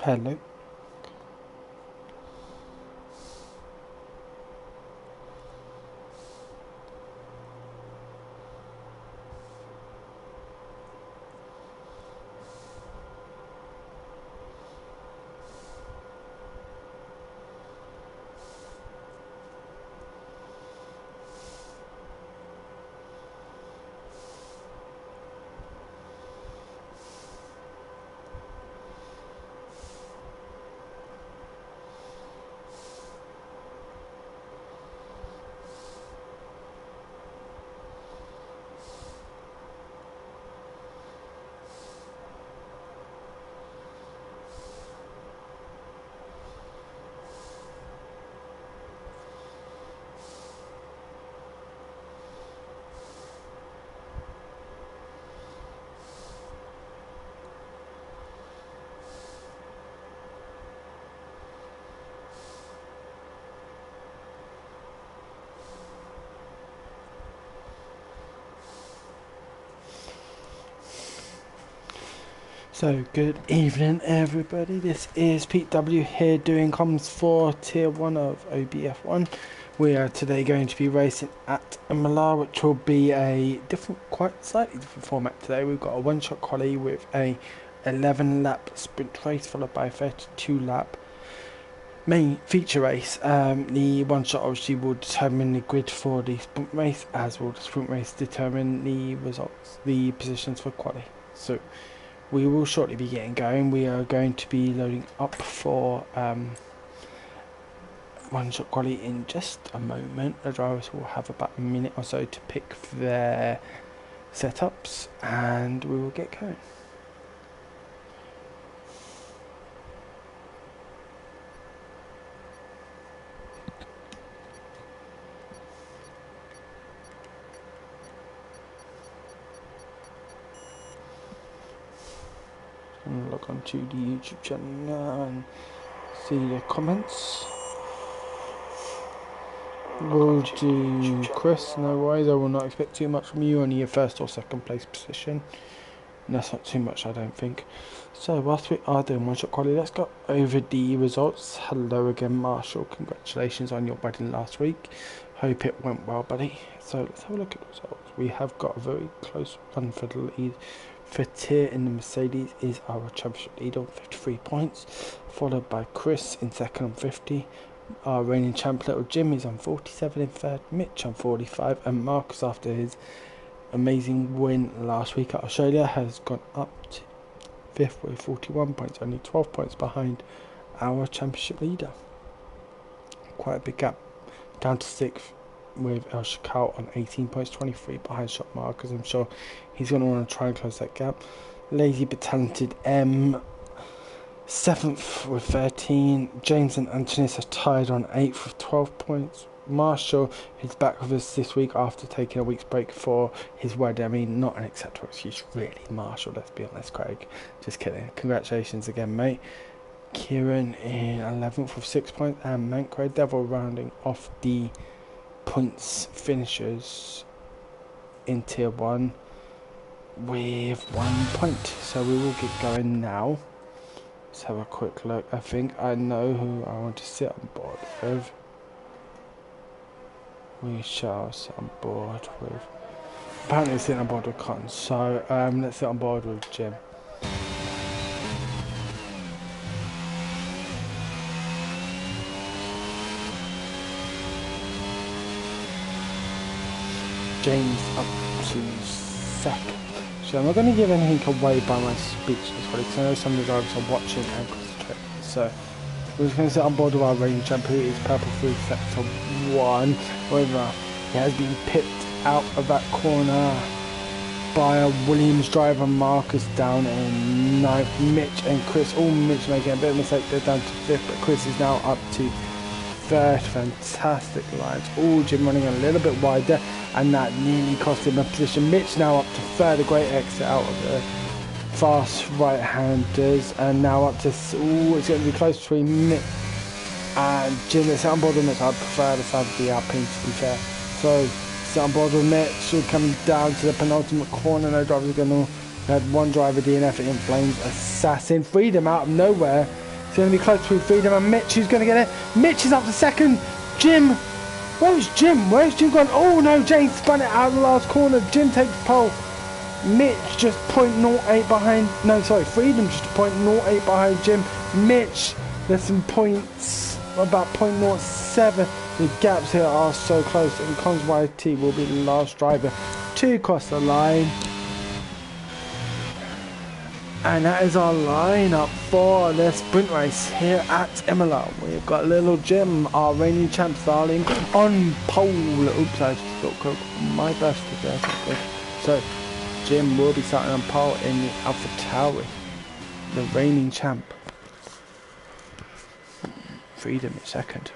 Hello. So, good evening everybody, this is Pete W here doing comms for Tier 1 of OBF1. We are today going to be racing at Imola, which will be a quite slightly different format today. We've got a one-shot quali with a 11-lap sprint race followed by a 32-lap main feature race. The one-shot obviously will determine the grid for the sprint race, as will the sprint race determine the results, the positions for quali. So, we will shortly be getting going. We are going to be loading up for one-shot quali in just a moment. The drivers will have about a minute or so to pick their setups and we will get going. I'm log on to the YouTube channel now and see the comments. We'll do Chris, no worries, I will not expect too much from you, only your first or second place position. And that's not too much, I don't think. So whilst we are doing one shot quality, let's go over the results. Hello again Marshall, congratulations on your wedding last week. Hope it went well, buddy. So let's have a look at the results. We have got a very close one for the lead. For Tier in the Mercedes is our championship leader on 53 points, followed by Chris in second on 50. Our reigning champ Little Jim is on 47 in third, Mitch on 45, and Marcus, after his amazing win last week at Australia, has gone up to fifth with 41 points, only 12 points behind our championship leader. Quite a big gap, down to sixth with El Shakal on 18 points, 23 behind Shot Marcus. I'm sure he's going to want to try and close that gap. Lazy but talented M, 7th with 13. James and Antonis are tied on 8th with 12 points. Marshall is back with us this week after taking a week's break for his wedding. I mean, not an acceptable excuse, really, Marshall, let's be honest, Craig. Just kidding. Congratulations again, mate. Kieran in 11th with 6 points, and Mancro Devil rounding off the points finishers in Tier 1 with 1 point. So we will get going now. Let's have a quick look. I think I know who I want to sit on board with. We shall sit on board with, apparently sitting on board with Cotton, so let's sit on board with Jim. James up to second. So I'm not going to give anything away by my speech this week, because I know some of the drivers are watching and concentrating. So we're just going to sit on board with our reigning champ, who is purple through sector 1. However, he has been pipped out of that corner by a Williams driver. Marcus down in 9th. Mitch and Chris, Mitch making a bit of a mistake, they're down to 5th, but Chris is now up to 3rd. Fantastic lines. Jim running a little bit wider, and that nearly cost him a position. Mitch now up to 3rd, a great exit out of the fast right-handers, and now up to, it's going to be close between Mitch and Jim. It's on board with Mitch. I'd prefer the side of the Alpine, to be fair. So, sit on board with Mitch. Should come down to the penultimate corner. No drivers are going to, we had one driver DNF in flames. Assassin, freedom out of nowhere. It's going to be close between Freedom and Mitch. Who's going to get it? Mitch is up to second. Jim. Where's Jim? Where's Jim gone? Oh no, James spun it out of the last corner. Jim takes pole. Mitch just 0.08 behind. No, sorry, Freedom just 0.08 behind Jim. Mitch, there's some points, about 0.07. The gaps here are so close, and Cons YT will be the last driver to cross the line. And that is our lineup for the sprint race here at Imola. We've got Little Jim, our reigning champ, starting on pole. Oops, I just got my best there. Good. So Jim will be starting on pole in the Alpha Tauri, the reigning champ. Freedom is second.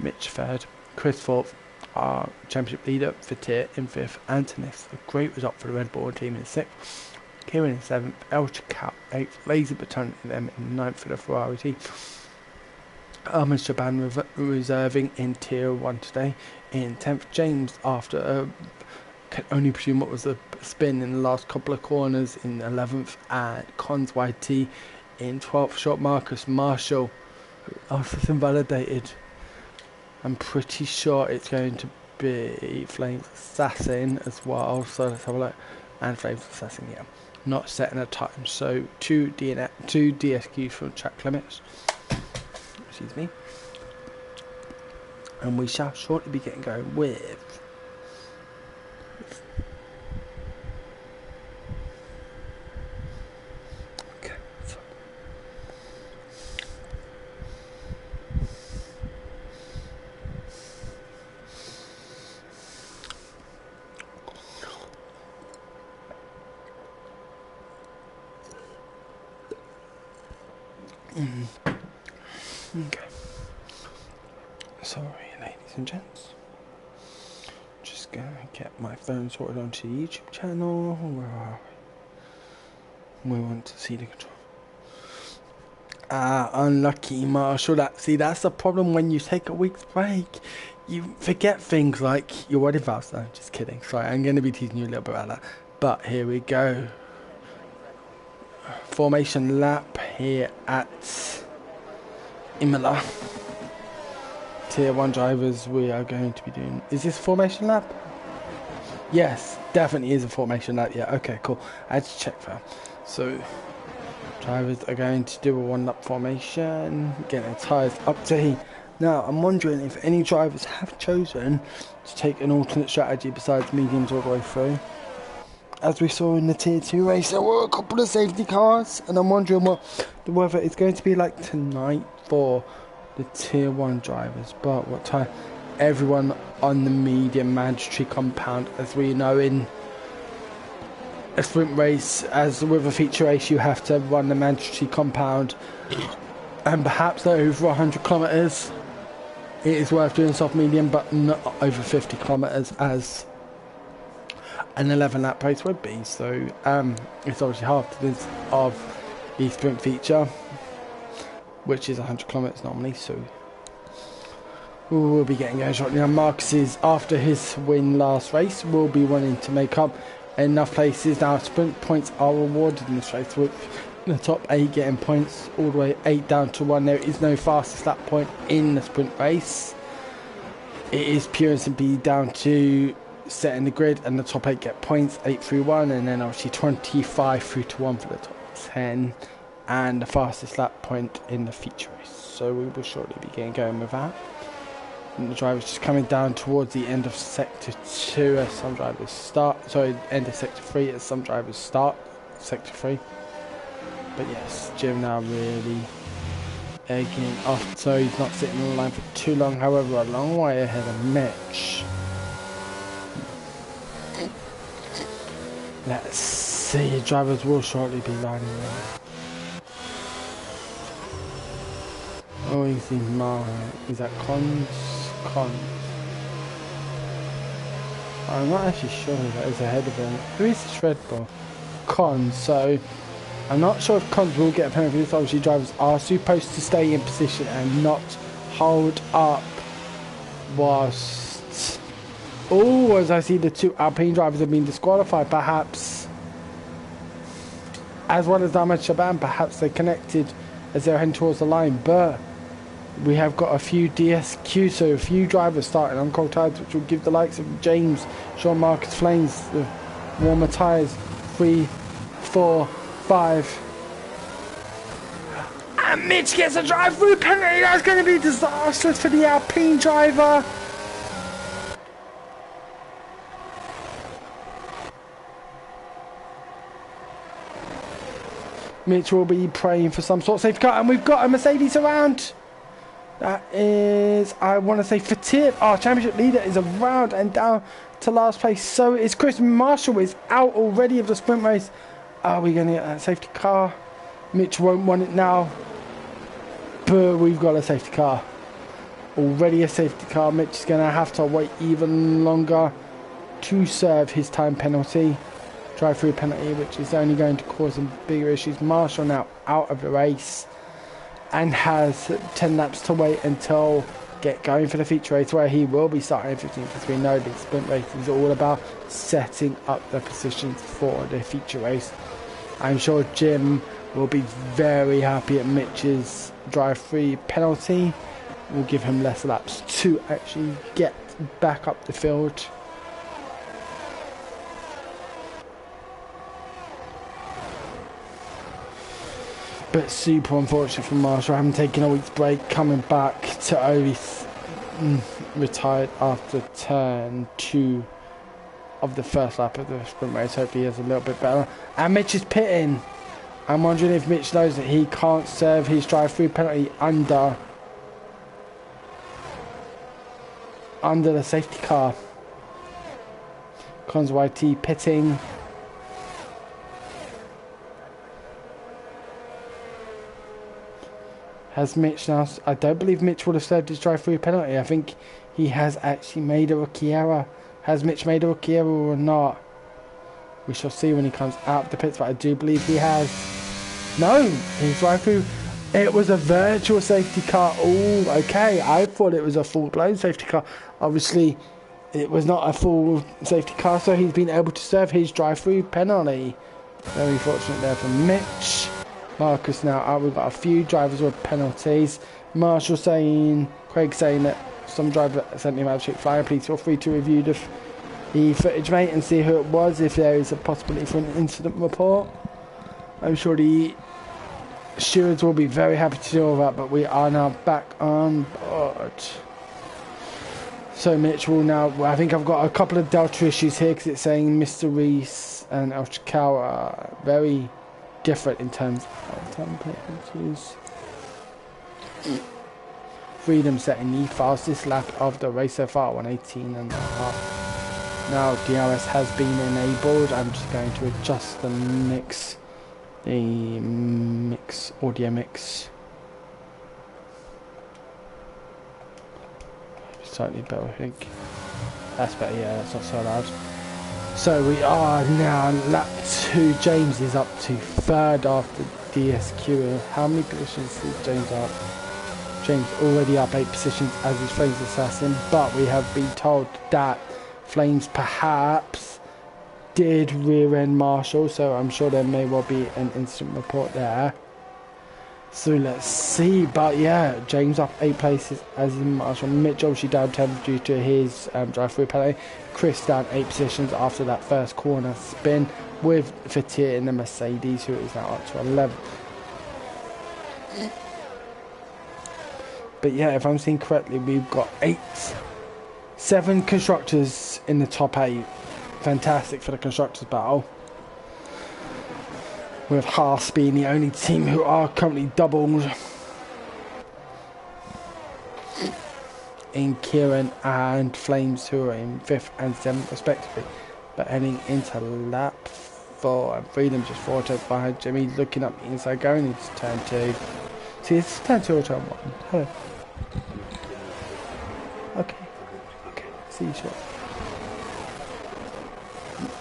Mitch third. Chris fourth. Our championship leader for Tier in fifth. Antonis, a great result for the Red Bull team in sixth. Kieran in 7th, El Chicao 8th, Laser Baton in them in 9th for the Ferrari team. Armin Shaban reserving in Tier 1 today. In 10th, James, after can only presume what was a spin in the last couple of corners, in 11th, and Cons YT in 12th. Short Marcus Marshall, after it's invalidated. I'm pretty sure it's going to be Flames Assassin as well, so let's have a look. And Flames Assassin, yeah. Not setting a time, so two DSQs from track limits. Excuse me. And we shall shortly be getting going with okay. Okay. Sorry, ladies and gents. Just gonna get my phone sorted onto the YouTube channel. Where are we? We want to see the control. Unlucky Marshall. That's the problem when you take a week's break. You forget things like you're already faster. Just kidding. Sorry, I'm gonna be teaching you a little bit about that. But here we go. Formation lap here at Imola. Tier 1 drivers we are going to be doing. Is this a formation lap? Yes, definitely is a formation lap. Yeah, okay, cool. I had to check that. So drivers are going to do a 1 lap formation, getting their tyres up to heat. Now I'm wondering if any drivers have chosen to take an alternate strategy besides mediums all the way through. As we saw in the Tier 2 race, there were a couple of safety cars, and I'm wondering what the weather is going to be like tonight for the Tier 1 drivers. But what time? Everyone on the medium mandatory compound, as we know in a sprint race, as with a feature race, you have to run the mandatory compound, and perhaps over 100 kilometers. It is worth doing soft medium, but not over 50 kilometers as an 11 lap race would be. So it's obviously half of the sprint feature, which is 100 kilometers normally. So we'll be getting going shortly. Now Marcus is, after his win last race, will be wanting to make up enough places. Now sprint points are rewarded in this race, with the top 8 getting points all the way 8 down to 1. There is no fastest lap point in the sprint race. It is pure and simply down to setting the grid, and the top 8 get points 8 through 1, and then obviously 25 through to 1 for the top 10, and the fastest lap point in the feature race. So we will shortly be getting going with that. And the drivers just coming down towards the end of sector 2 as some drivers start, sorry, end of sector 3 as some drivers start sector 3. But yes, Jim now really egging off, so he's not sitting on the line for too long. However, a long way ahead of Mitch. Let's see, drivers will shortly be lining up. Oh, you see, is that Cons? I'm not actually sure who that is ahead of him. Who is this Red Bull? Cons, so I'm not sure if Cons will get a penalty. This obviously drivers are supposed to stay in position and not hold up whilst... Oh, as I see the 2 Alpine drivers have been disqualified, perhaps, as well as Ahmed Shaban, perhaps they connected as they're heading towards the line, but we have got a few DSQ, so a few drivers starting on cold tyres, which will give the likes of James, Sean Marcus Flames the warmer tyres. 3, 4, 5. And Mitch gets a drive-through penalty. That's going to be disastrous for the Alpine driver. Mitch will be praying for some sort of safety car, and we've got a Mercedes around. That is, I want to say, for Tier, our championship leader is around and down to last place. So is Chris Marshall is out already of the sprint race. Are we going to get that safety car? Mitch won't want it now, but we've got a safety car. Already a safety car. Mitch is going to have to wait even longer to serve his time penalty. Drive-through penalty, which is only going to cause some bigger issues. Marshall now out of the race and has 10 laps to wait until get going for the feature race, where he will be starting in 15th, because we know the sprint race is all about setting up the positions for the feature race. I'm sure Jim will be very happy at Mitch's drive-through penalty. Will give him less laps to actually get back up the field. But super unfortunate for Marshall, having taken a week's break, coming back to only retired after turn 2 of the first lap of the sprint race. Hopefully he is a little bit better. And Mitch is pitting. I'm wondering if Mitch knows that he can't serve his drive-through penalty under the safety car. Cons YT pitting. Has Mitch now... I don't believe Mitch would have served his drive-through penalty. I think he has actually made a rookie error. Has Mitch made a rookie error or not? We shall see when he comes out of the pits, but I do believe he has. No, his drive-through... It was a virtual safety car. Oh, okay. I thought it was a full-blown safety car. Obviously, it was not a full safety car, so he's been able to serve his drive-through penalty. Very fortunate there for Mitch. Marcus now out. We've got a few drivers with penalties. Marshall saying, Craig saying that some driver sent him out to flying. Please feel free to review the footage, mate, and see who it was if there is a possibility for an incident report. I'm sure the stewards will be very happy to do all that, but we are now back on board. So Mitch will now... I think I've got a couple of Delta issues here, because it's saying Mr. Reese and El Chicao are very different in terms of time penalties. Freedom setting the fastest lap of the race so far, 1:18.5. Now DRS has been enabled. I'm just going to adjust the mix, audio mix. Slightly better, I think. That's better, yeah, that's not so loud. So we are now lap 2. James is up to 3rd after DSQ. How many positions is James up? James already up 8 positions as his Flames assassin, but we have been told that Flames perhaps did rear end Marshall, so I'm sure there may well be an incident report there. So let's see, but yeah, James up 8 places as in Marshall. Mitch obviously down 10 due to his drive-through penalty. Chris down 8 positions after that first corner spin, with Fatir in the Mercedes, who is now up to 11. But yeah, if I'm seeing correctly, we've got 7 constructors in the top 8. Fantastic for the constructors battle, with Haas being the only team who are currently doubled in Kieran and Flames, who are in 5th and 7th respectively. But heading into lap 4, and Freedom just 4 turns behind Jimmy, looking up the inside, going into turn 2. See, it's turn 2 or turn 1. Hello. Okay, see you shortly.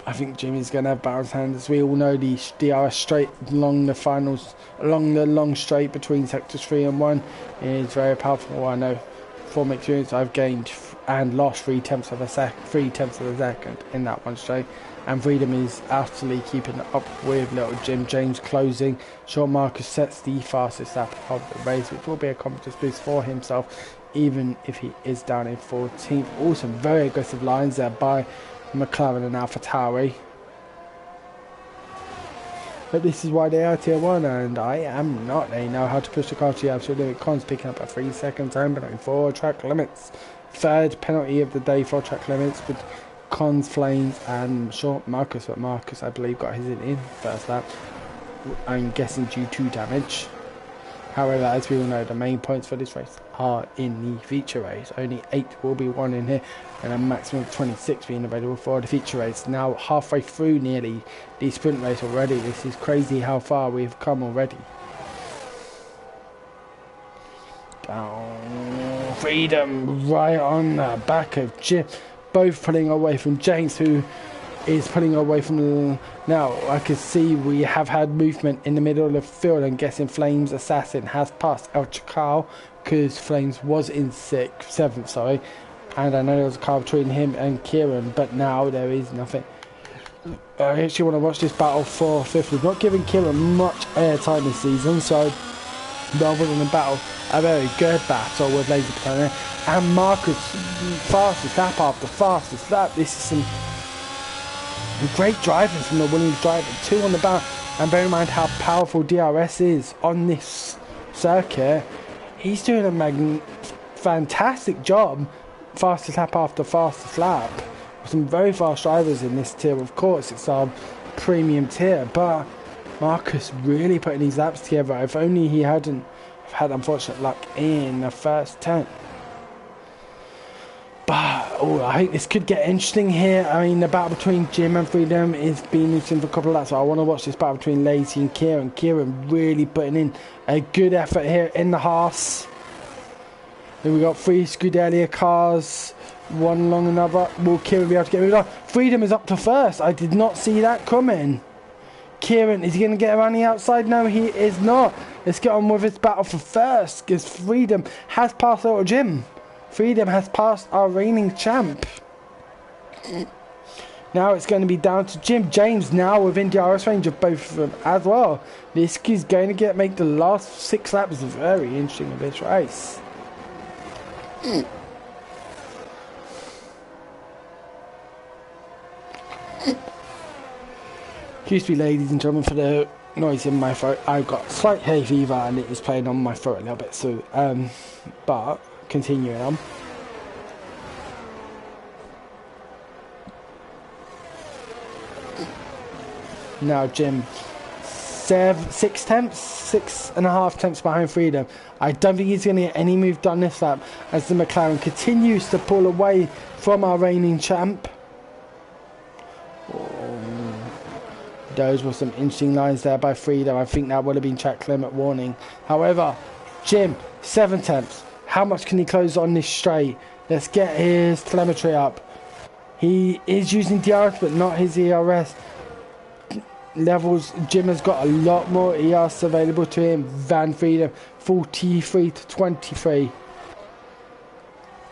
I think Jimmy's going to have bounce hands. As we all know, the DRS straight along the finals, along the long straight between sectors 3 and 1 is very powerful. I know from experience I've gained and lost 3/10 of a second in that one straight. and Freedom is utterly keeping up with little Jim. James closing. Short Marcus sets the fastest lap of the race, which will be a confidence boost for himself, even if he is down in 14th. Also very aggressive lines there by McLaren and AlphaTauri. But this is why they are Tier 1, and I am not. They know how to push the car to the absolute limit. Cons picking up at 3 seconds, home penalty for track limits. Third penalty of the day for track limits with Cons, Flames and Short Marcus. But Marcus, I believe, got his in first lap. I'm guessing due to damage. However, as we all know, the main points for this race are in the feature race. Only 8 will be won in here, and a maximum of 26 being available for the feature race. Now halfway through nearly the sprint race already. This is crazy how far we've come already. Down. Freedom right on the back of Jim. Both pulling away from James, who is pulling away from the... Now I can see we have had movement in the middle of the field. I'm guessing Flames Assassin has passed El Chacal, because Flames was in 7th, sorry. And I know there was a car between him and Kieran, but now there is nothing. I actually want to watch this battle for 5th. We've not given Kieran much airtime this season, so rather than a battle, a very good battle with Laser Planet. And Marcus, fastest lap after fastest lap. This is some great driving from the Williams driver. 2 on the bout, and bear in mind how powerful DRS is on this circuit. He's doing a fantastic job. Fastest lap after fastest lap. Some very fast drivers in this tier. Of course, it's our premium tier, but Marcus really putting these laps together. If only he hadn't had unfortunate luck in the first turn. But I think this could get interesting here. I mean, the battle between Jim and Freedom is being interesting for a couple of laps. So I want to watch this battle between Lazy and Kieran. Kieran really putting in a good effort here in the Haas. Then we got 3 Scuderia cars, one along another. Will Kieran be able to get moved on? Freedom is up to first. I did not see that coming. Kieran, is he going to get around the outside? No, he is not. Let's get on with this battle for first, because Freedom has passed Little Jim. Freedom has passed our reigning champ. Now it's going to be down to Jim. James now within DRS range of both of them as well. This is going to make the last 6 laps very interesting in this race. Excuse me, ladies and gentlemen, for the noise in my throat. I've got slight hay fever and it is playing on my throat a little bit. So, but continuing on. Now Jim, 6.5 tenths behind Freedom. I don't think he's going to get any move done this lap as the McLaren continues to pull away from our reigning champ. Those were some interesting lines there by Freedom. I think that would have been track limit warning. However, Jim, 7 tenths. How much can he close on this straight? Let's get his telemetry up. He is using DRS, but not his ERS levels. Jim has got a lot more ERS available to him than Freedom. 43 to 23.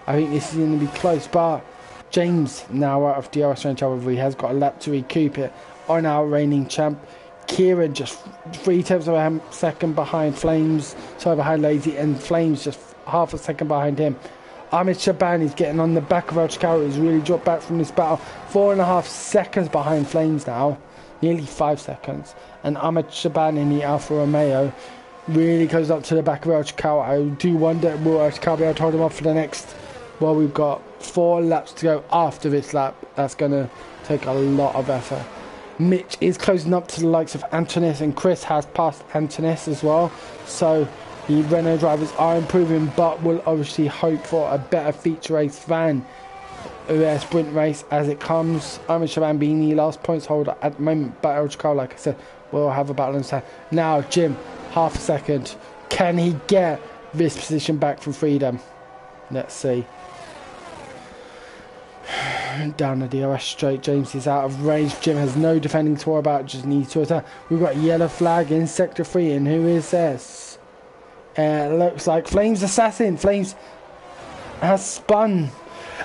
I think this is going to be close, but James now out of DRS range. However, he has got a lap to recoup it on our reigning champ. Kieran just 3 tenths of a second behind Flames, sorry, behind Lazy, and Flames just half a second behind him. Ahmed Shaban is getting on the back of El Chacal. He's really dropped back from this battle. 4.5 seconds behind Flames now, nearly 5 seconds. And Ahmed Shaban in the Alfa Romeo really goes up to the back of El Chacal. I do wonder, will El Chacal be able to hold him off for the next, well, we've got 4 laps to go after this lap. That's going to take a lot of effort. Mitch is closing up to the likes of Antonis, and Chris has passed Antonis as well. So the Renault drivers are improving, but will obviously hope for a better feature race than a sprint race as it comes. Ahmed Shaban being the last points holder at the moment, but El Chacal, like I said, will have a battle inside. Now Jim, half a second. Can he get this position back from Freedom? Let's see. Down the DRS straight. James is out of range. Jim has no defending to worry about, just needs to attack. We've got a yellow flag in sector 3, and who is this? Looks like Flames Assassin. Flames has spun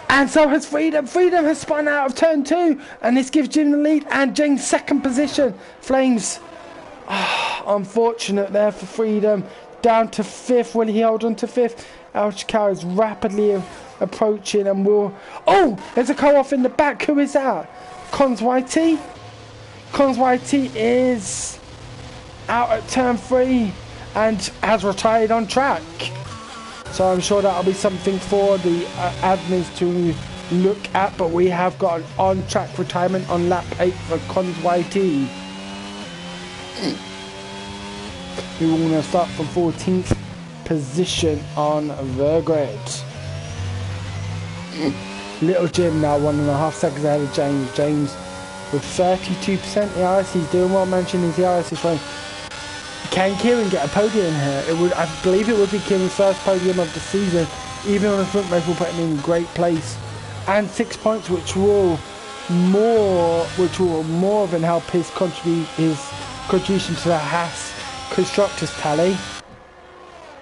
And so has Freedom. Freedom has spun out of turn 2. And this gives Jim the lead. And James second position. Flames. Unfortunate there for Freedom. Down to 5th. Will he hold on to 5th? El Chacal is rapidly approaching and will... Oh! There's a co-off in the back. Who is that? Cons YT? Cons YT is out at turn 3 and has retired on track. So I'm sure that'll be something for the admins to look at, but we have got an on-track retirement on lap 8 for Cons YT. We will going to start from 14th position on the grid. Little Jim now 1.5 seconds ahead of James. James with 32% ERS. He's doing well. Mentioned his ERS is fine. Can Kieran get a podium here? It would, I believe it would be Kieran's first podium of the season. Even on the front race will put him in great place. And 6 points, which will more than help his contribution to the Haas constructors tally.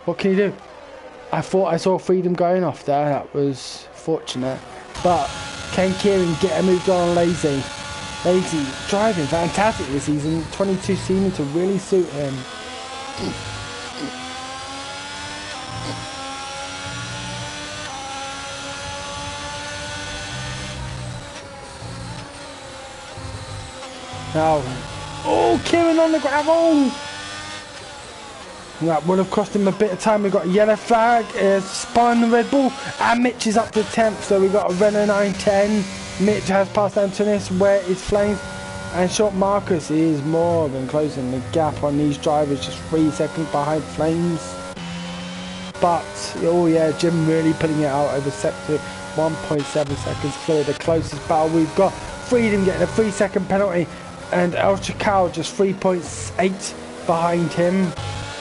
What can he do? I thought I saw Freedom going off there. That was fortunate. But can Kieran get a move on Lazy? Lazy driving fantastic this season. 22 seeming to really suit him. Now, oh, Kieran on the gravel. That would have cost him a bit of time. We got a yellow flag, spun Red Bull, and Mitch is up to 10th. So we got a Renault 910. Mitch has passed Antonis, where is Flames, and Short Marcus is more than closing the gap on these drivers, just 3 seconds behind Flames. But oh yeah, Jim really putting it out over sector 1.7 seconds clear. The closest battle we've got. Freedom getting a 3-second penalty, and El Chacal just 3.8 behind him.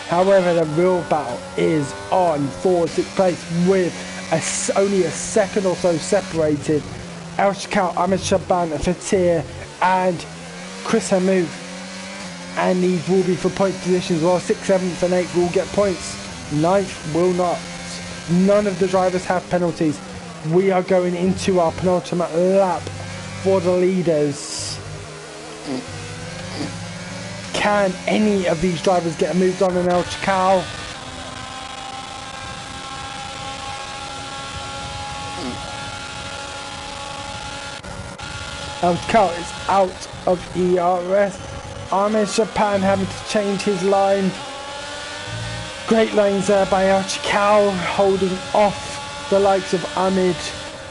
However, the real battle is on for 6th place with only a second or so separated. El Chacal, Ahmed Shaban, Fatir and Chris Hamoud. And these will be for points positions, while 6th, 7th and 8th will get points. 9th will not. None of the drivers have penalties. We are going into our penultimate lap for the leaders. Can any of these drivers get moved on in El Chacal? El Chacal is out of ERS. Ahmed Shaban having to change his line. Great lines there by El Chacal, holding off the likes of Ahmed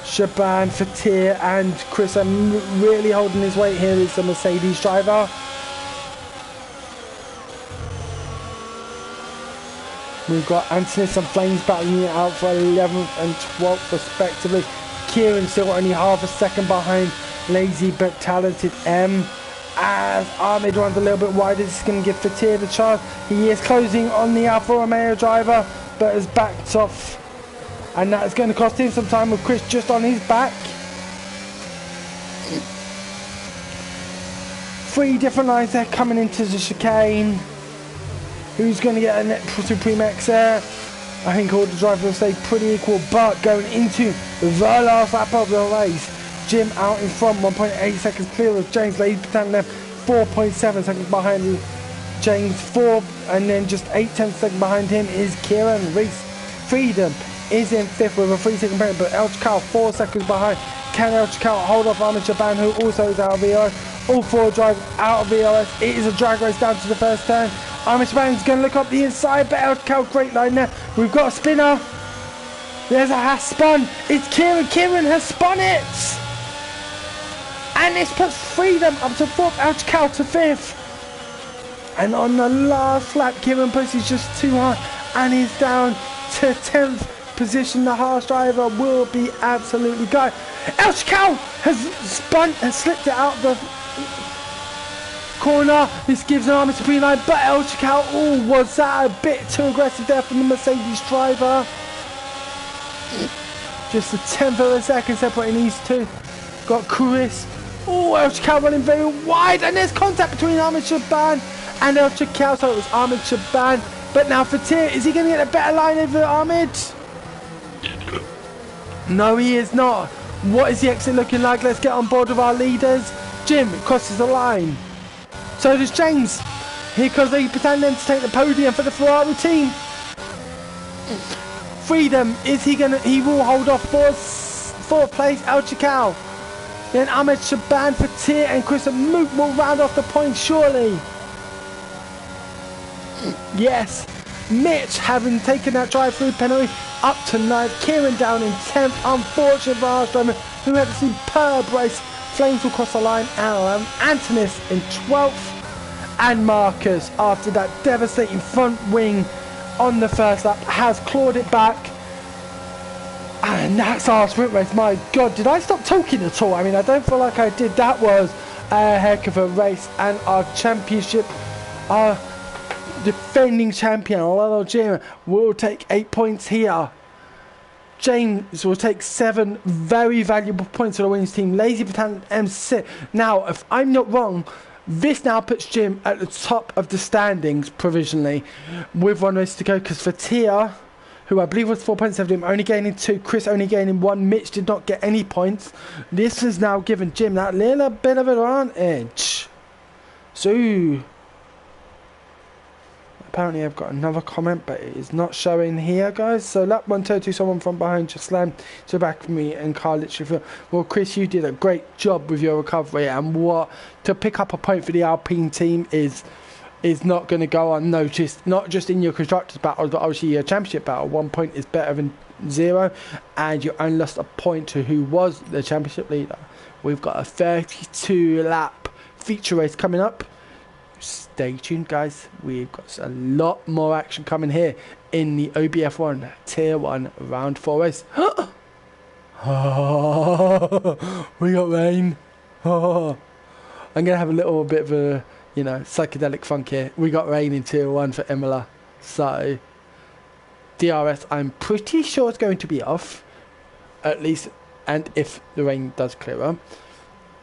Shaban, Fatir and Chris. Really holding his weight here is the Mercedes driver. We've got Antonis and Flames battling it out for 11th and 12th respectively. Kieran still only half a second behind Lazy but talented M. As Ahmed runs a little bit wider, this is going to give Fatir the chance. He is closing on the Alfa Romeo driver, but has backed off. And that is going to cost him some time with Chris just on his back. 3 different lines there coming into the chicane. Who's going to get a net Supreme X there? I think all the drivers will stay pretty equal, but going into the last lap of the race, Jim out in front, 1.8 seconds clear of James. Lady Patent left, 4.7 seconds behind James, 4, and then just 8/10 seconds behind him is Kieran Reese. Freedom is in 5th with a 3-second penalty, but El Chacal 4 seconds behind. Can El Chacal hold off Ahmed Shaban, who also is out of ERS? All 4 drivers out of ERS. It is a drag race down to the first turn. Ahmed Shaban's going to look up the inside, but El Chacal, great line there. We've got a spinner. There's a Haas spun. It's Kieran. Kieran has spun it. And this puts Freedom up to 4th, El Chacal to 5th. And on the last lap, Kieran pushes just too hard and is down to 10th position. The Haas driver will be absolutely gutted. El Chacal has slipped it out the corner. This gives an Army Supreme line, but El Chacal, oh, was that a bit too aggressive there from the Mercedes driver? Just a 10th of a second separating these two. Got Chris. Oh, El Chacal running very wide, and there's contact between Ahmed Shaban and El Chacal. So it was Ahmed Shaban, but now Fatir, is he going to get a better line over Ahmed? No, he is not. What is the exit looking like? Let's get on board with our leaders. Jim crosses the line. So does James. Here comes the pretending to take the podium for the Ferrari team. Freedom, is he gonna? He will hold off fourth place. El Chicao. Then Ahmed Shaban for Tier and Chris Mook will round off the points surely. Yes. Mitch, having taken that drive-through penalty, up to 9th. Kieran down in 10th. Unfortunate for our driver, who had a superb race. Flames will cross the line. Antonis in 12th. And Marcus, after that devastating front wing on the first lap, has clawed it back. And that's our sprint race. My God, did I stop talking at all? I mean, I don't feel like I did. That was a heck of a race. And our championship, our defending champion, Little Jim, will take 8 points here. James will take 7 very valuable points for the winners team. Lazy Baton M6. Now, if I'm not wrong, this now puts Jim at the top of the standings provisionally with 1 race to go, because for Tia, who I believe was 4 points ahead of him, only gaining 2, Chris only gaining 1, Mitch did not get any points. This has now given Jim that little bit of advantage. So apparently I've got another comment, but it is not showing here, guys. So lap 132, someone from behind just slammed to the back of me, and Carl literally felt, well, Chris, you did a great job with your recovery, and what to pick up a point for the Alpine team is not going to go unnoticed, not just in your constructors battles, but obviously your championship battle. 1 point is better than 0, and you only lost a point to who was the championship leader. We've got a 32 lap feature race coming up. Stay tuned, guys. We've got a lot more action coming here in the OBF1 Tier 1 Round 4 race. We got rain. I'm going to have a little bit of a, psychedelic funk here. We got rain in Tier 1 for Imola. So, DRS, I'm pretty sure it's going to be off. At least, and if the rain does clear up.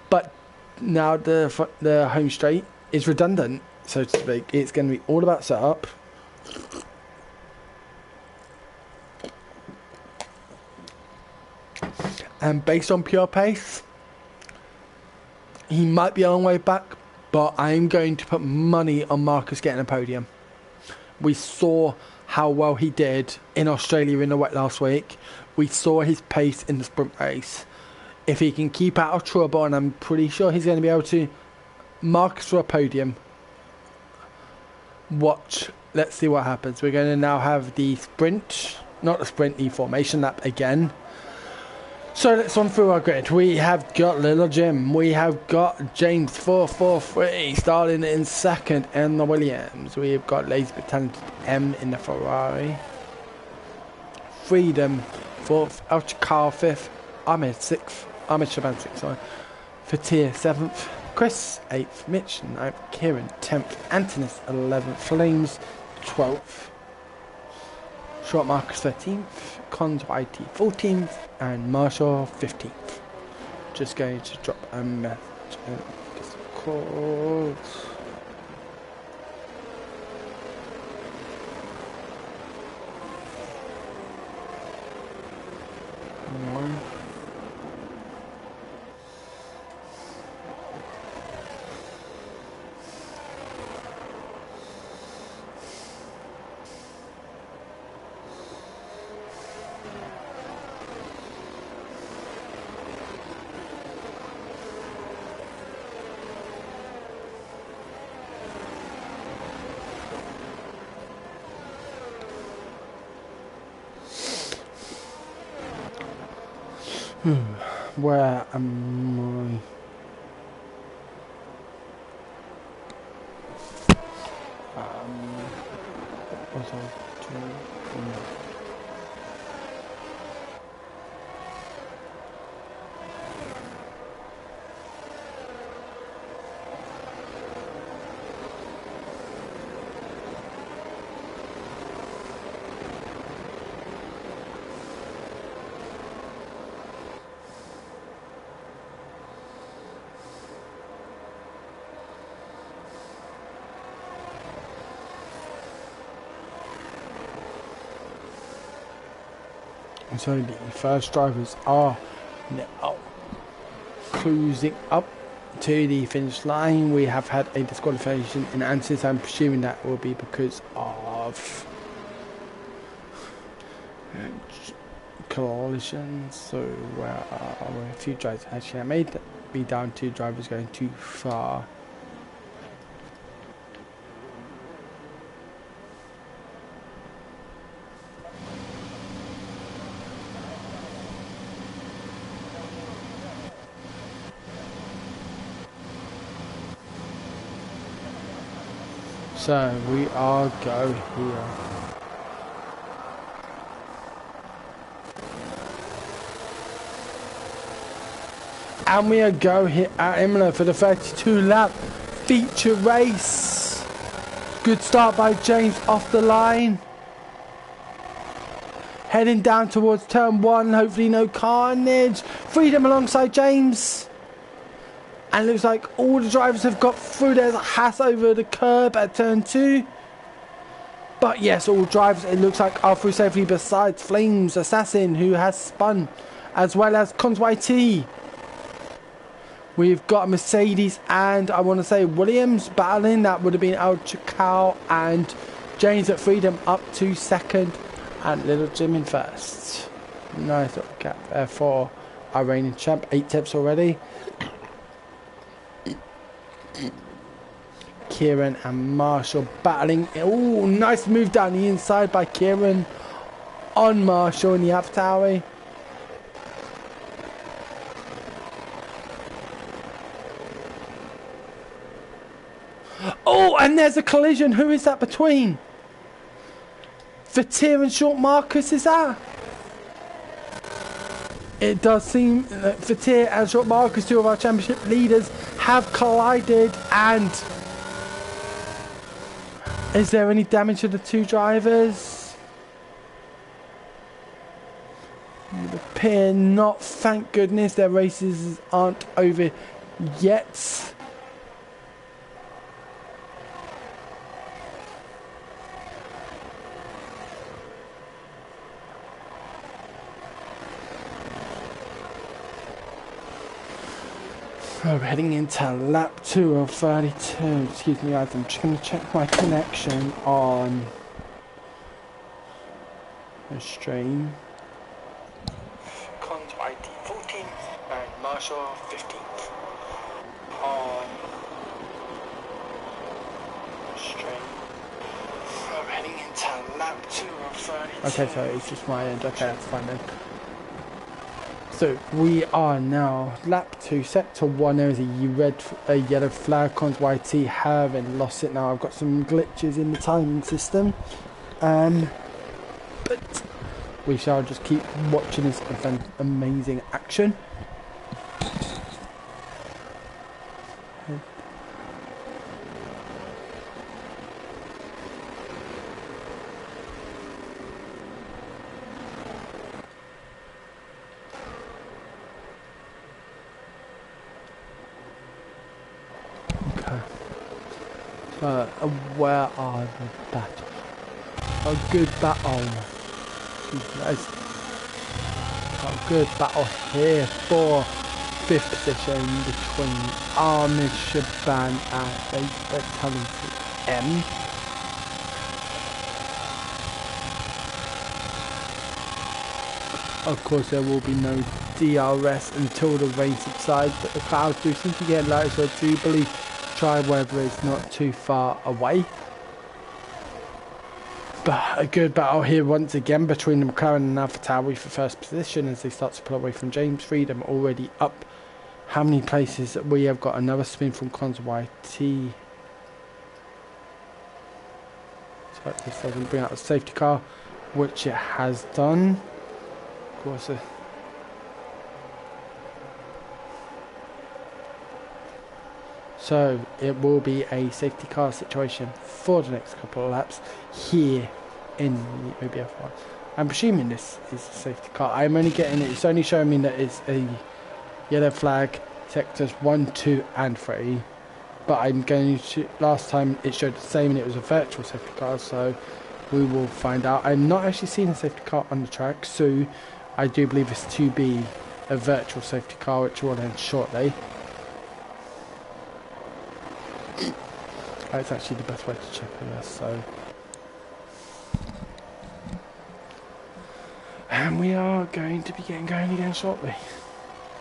But now the home straight is redundant, so to speak. It's going to be all about setup. And based on pure pace, he might be a long way back, but I'm going to put money on Marcus getting a podium. We saw how well he did in Australia in the wet last week. We saw his pace in the sprint race. If he can keep out of trouble, and I'm pretty sure he's going to be able to, Marcus for a podium. Watch. Let's see what happens. We're going to now have the sprint, not the sprint, the formation lap again. So let's run through our grid. We have got Little Jim. We have got James 443 starting in second in the Williams. We've got Lazy but Talented M in the Ferrari. Freedom 4th. El Chicao 5th. Ahmed 6th. Ahmed Shaban 6th. Sorry. Fatir 7th. Chris 8th, Mitch 9th, Kieran 10th, Antonis 11th, Flames 12th, Short Marcus 13th, Cons YT 14th, and Marshall 15th. Just going to drop a message in Discord. Where am I? What was I doing? So the first drivers are now cruising up to the finish line. We have had a disqualification in Ansys. I'm presuming that will be because of collisions. So where are a few drivers actually I made me down, 2 drivers going too far. So we are go here. And we are go here at Imola for the 32 lap feature race. Good start by James off the line. Heading down towards turn 1, hopefully no carnage. Freedom alongside James. And it looks like all the drivers have got through. There's a Haas over the curb at turn 2. But yes, all drivers, it looks like, are through safely besides Flames Assassin, who has spun, as well as Cons YT. We've got Mercedes and I want to say Williams battling. That would have been Al Chakal and James at Freedom up to second. And Little Jim in first. Nice little gap there for our reigning champ. 8 tips already. Kieran and Marshall battling. Oh, nice move down the inside by Kieran on Marshall in the AlphaTauri. Oh, and there's a collision. Who is that between? Tier and Short Marcus, is that? It does seem that Tier and Short Marcus, 2 of our championship leaders, have collided. And is there any damage to the 2 drivers? It would appear not. Thank goodness their races aren't over yet. So we're heading into lap 2 of 32. Excuse me guys, I'm just going to check my connection on the stream. Cons YT 14th and Marshall 15th on the stream. So we're heading into lap 2 of 32. Okay, so it's just my end. Okay, that's fine then. So we are now lap 2, sector 1. There is a yellow flag. Cons YT having lost it now. I've got some glitches in the timing system, but we shall just keep watching this amazing action. Where are the battles? A good battle. A good battle here for 5th position between Amish Shaban and a talented M. Of course, there will be no DRS until the rain subsides, but the clouds do seem to get lighter, so I do believe try whether it's not too far away. But a good battle here once again between the McLaren and AlphaTauri for 1st position as they start to pull away from James. Freedom already up how many places? We have got another spin from Cons YT. So this doesn't bring out a safety car, which it has done. Of course, so it will be a safety car situation for the next couple of laps here in the OBF1. I'm presuming this is a safety car. I'm only getting it. It's only showing me that it's a yellow flag sectors 1, 2 and 3. But I'm going to, last time it showed the same and it was a virtual safety car, so we will find out. I'm not actually seeing a safety car on the track, so I do believe it's to be a virtual safety car, which will end shortly. That's actually the best way to check this, so. And we are going to be getting going again shortly.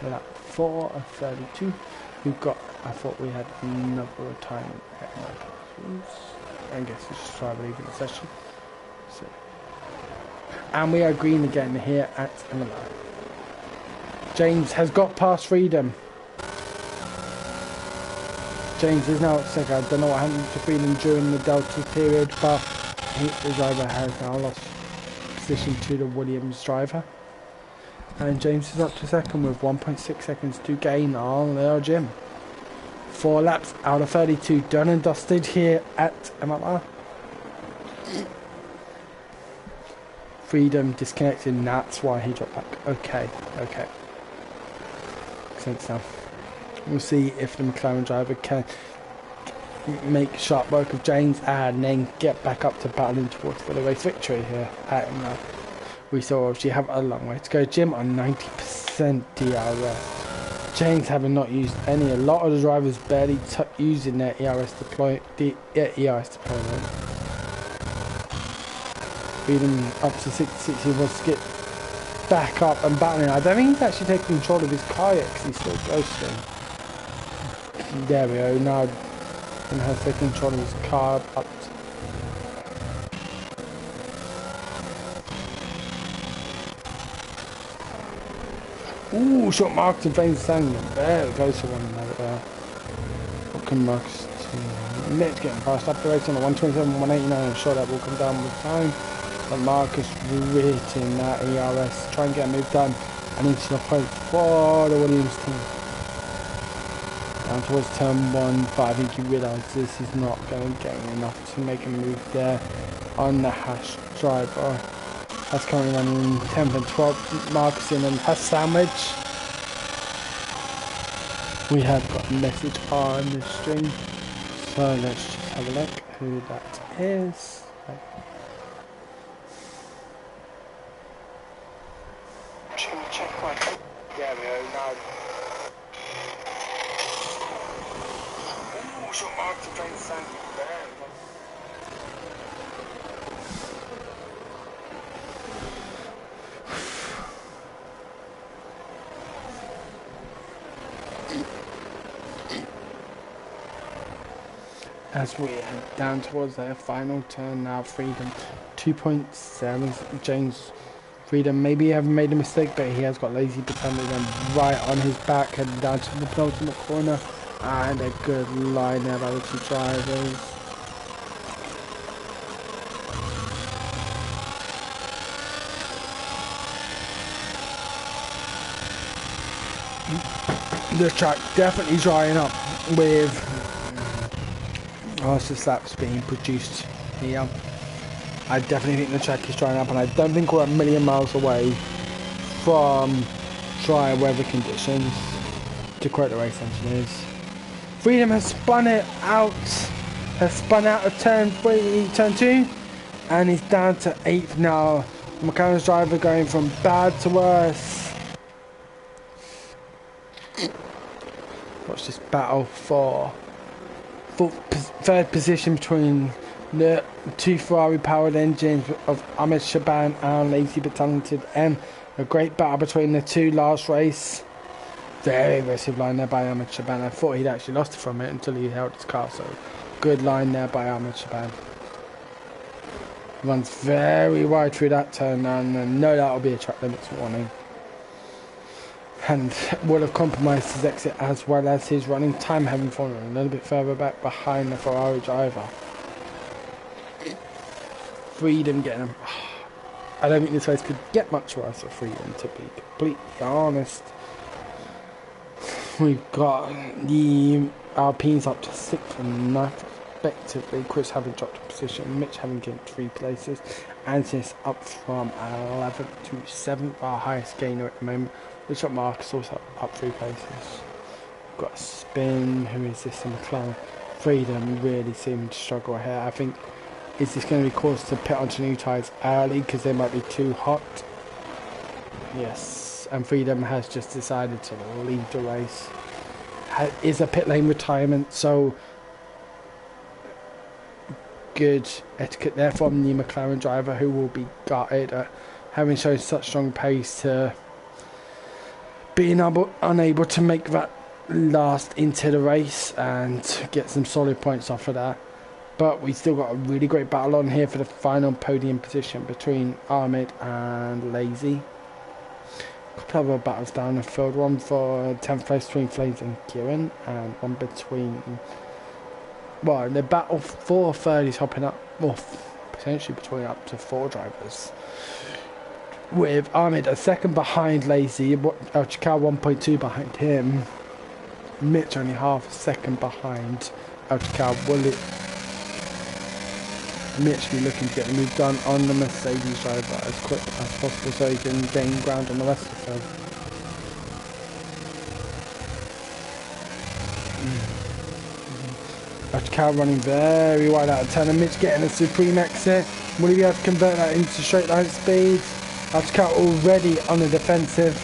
We're at 4:32. We've got, I thought we had another time at my place. I guess it's just try leaving the session. So. And we are green again here at Imola. James has got past Freedom. James is now at second. I don't know what happened to Freedom during the Delta period, but the driver has now lost position to the Williams driver. And James is up to second with 1.6 seconds to gain on Leo Jim. 4 laps out of 32, done and dusted here at Imola. Freedom disconnected, and that's why he dropped back. Okay. Makes sense now. We'll see if the McLaren driver can make sharp work of James and then get back up to battling towards the race victory here at Imola. We still obviously have a long way to go. Jim on 90% DRS. James having not used any. A lot of the drivers barely using their ERS deployment. Freedom up to 66. He wants to get back up and battling. I don't think he's actually taking control of his car yet because he's still ghosting. There we go. Now he has taken control of his car up. Ooh, short Marcus and Flames Sang. There it goes to one another there. What can Marcus do? Let's get fast up the race on the 127, 189. I'm sure that will come down with time. But Marcus hitting that ERS. Try and get a move done. And into the point for the Williams team. Down towards turn 1, but I think he realised this is not going to get enough to make a move there on the Hash driver. That's currently running 10th and 12th. Marcus in and has sandwich. We have got a message on the string. So let's just have a look who that is. Check my. There we go. Now. Ooh, short Marcus and trying to stand there. As we head down towards their final turn now, Freedom 2.7. James Freedom maybe haven't made a mistake, but he has got lazy pretending and right on his back, heading down to the penultimate corner, and a good line there by the two drivers. The track definitely drying up with fastest laps being produced here. I definitely think the track is drying up, and I don't think we're a million miles away from dry weather conditions, to quote the race engineers. Freedom has spun out of turn 2, and he's down to 8th now. McLaren's driver going from bad to worse. Watch this battle for third position between the two Ferrari powered engines of Ahmed Shaban and Lazy but Talented M. A great battle between the two last race. Very aggressive line there by Ahmed Shaban. I thought he'd actually lost it from it until he held his car, so good line there by Ahmed Shaban. Runs very wide through that turn, and no doubt will be a track limits warning. And would have compromised his exit as well as his running time, having fallen a little bit further back behind the Ferrari driver. Freedom getting him. I don't think this race could get much worse for Freedom, to be completely honest. We've got the Alpines up to 6th and 9th respectively. Chris having dropped a position, Mitch having gained 3 places, Antis up from 11th to 7th, our highest gainer at the moment. Which up Marcus also up 3 places. We've got a Spin, who is this in McLaren. Freedom really seeming to struggle here. I think, is this going to be caused to pit onto new tyres early because they might be too hot? Yes, and Freedom has just decided to leave the race. Is a pit lane retirement, so good etiquette there from the McLaren driver, who will be gutted at having shown such strong pace to being unable to make that last into the race and get some solid points off of that. But we still got a really great battle on here for the final podium position between Ahmed and Lazy. A couple of other battles down the field, one for 10th place between Flames and Kieran, and one between, well, the battle for third is hopping up, well, potentially between up to 4 drivers, with Ahmed a second behind Lazy, El Chical 1.2 behind him, Mitch only half a second behind El Chical. Will it Mitch be looking to get the move done on the Mercedes driver as quick as possible so he can gain ground on the rest of the field? El Chical running very wide out of turn, and Mitch getting a supreme exit. Will he be able to convert that into straight line speed? El Chical already on the defensive.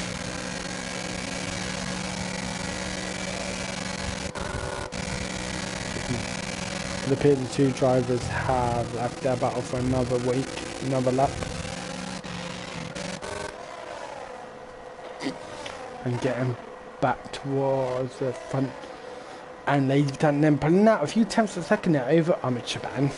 It appears the 2 drivers have left their battle for another week, another lap. And getting back towards the front. And Lazy then pulling out a few tenths of a second there over Ahmed Shaban.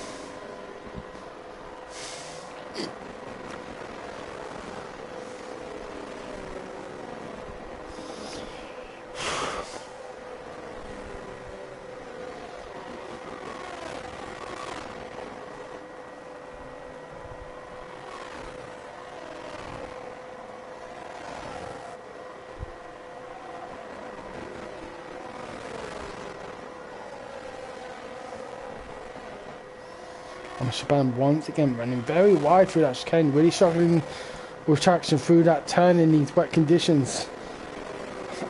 Shaban once again running very wide through that chicane, really struggling with traction through that turn in these wet conditions.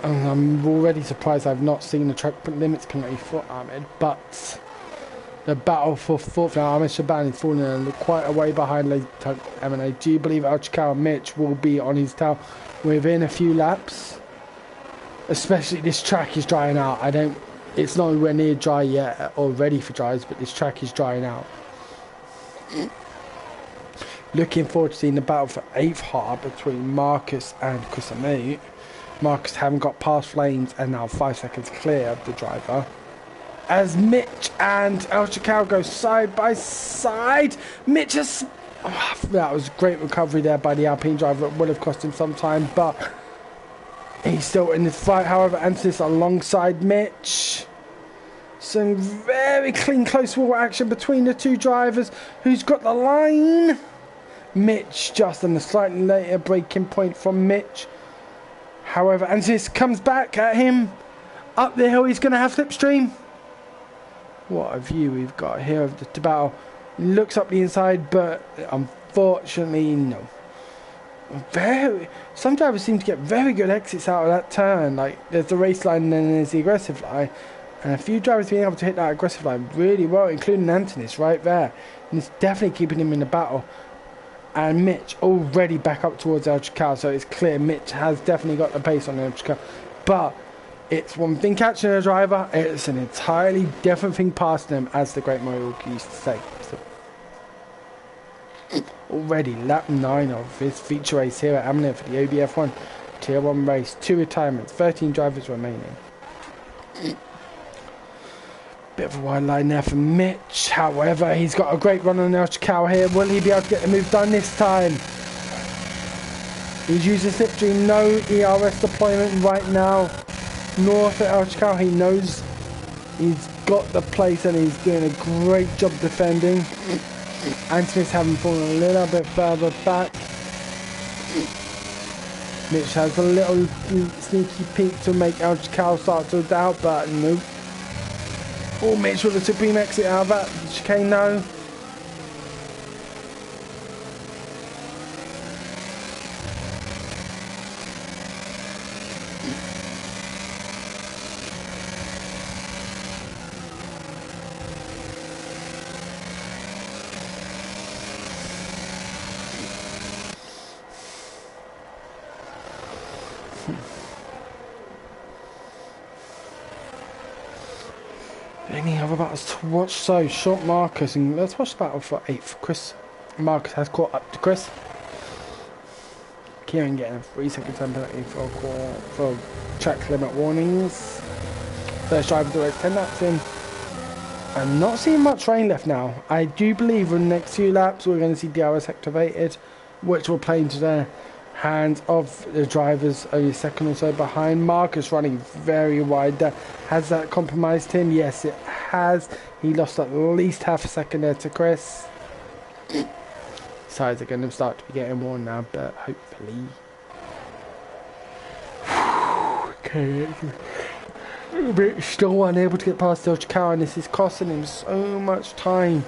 And I'm already surprised I've not seen the track limits penalty for Ahmed, but the battle for 4th now, Ahmed Shaban is falling quite a way behind Lazy M&A. Do you believe El Chical and Mitch will be on his tail within a few laps? Especially this track is drying out. It's not anywhere near dry yet or ready for dries, but this track is drying out. Looking forward to seeing the battle for 8th heart between Marcus and Chris Amout. Marcus having got past Flames and now 5 seconds clear of the driver. As Mitch and El Chical go side by side. Mitch has... Oh, that was a great recovery there by the Alpine driver. It would have cost him some time, but he's still in this fight. However, Antis alongside Mitch. Some very clean close wall action between the 2 drivers. Who's got the line? Mitch just on the slightly later breaking point from Mitch. However, Antis comes back at him. Up the hill, he's going to have slipstream. What a view we've got here of the battle. Looks up the inside, but unfortunately, no. Some drivers seem to get very good exits out of that turn. Like, there's the race line and then there's the aggressive line. And a few drivers being able to hit that aggressive line really well, including Antonis right there. And it's definitely keeping him in the battle. And Mitch already back up towards El Chical, so it's clear Mitch has definitely got the pace on El Chical. But it's one thing catching a driver, it's an entirely different thing passing them, as the great Mohawk used to say. So, already lap 9 of this feature race here at Imola for the OBF1 Tier 1 race. 2 retirements, 13 drivers remaining. Bit of a wide line there for Mitch. However, he's got a great run on El Chical here. Will he be able to get the move done this time? He's using slipstream. No ERS deployment right now. Nor for El Chical. He knows he's got the place and he's doing a great job defending. Anthony's having fallen a little bit further back. Mitch has a little sneaky peek to make El Chical start to doubt, but nope. Oh, Mitch with a supreme exit out of that chicane though. any other battles to watch? So, short Marcus, and let's watch the battle for 8th. Chris Marcus has caught up to Chris. Kieran getting a 3-second time penalty for track limit warnings. First driver to race 10 laps in. I'm not seeing much rain left now. I do believe in the next few laps we're going to see DRS activated, which will play into the hands of the drivers only a second or so behind. Marcus running very wide there. Has that compromised him? Yes, it has. He lost at least half a second there to Chris. Sides are going to start to be getting worn now, but hopefully. Okay. Still unable to get past the car, and this is costing him so much time.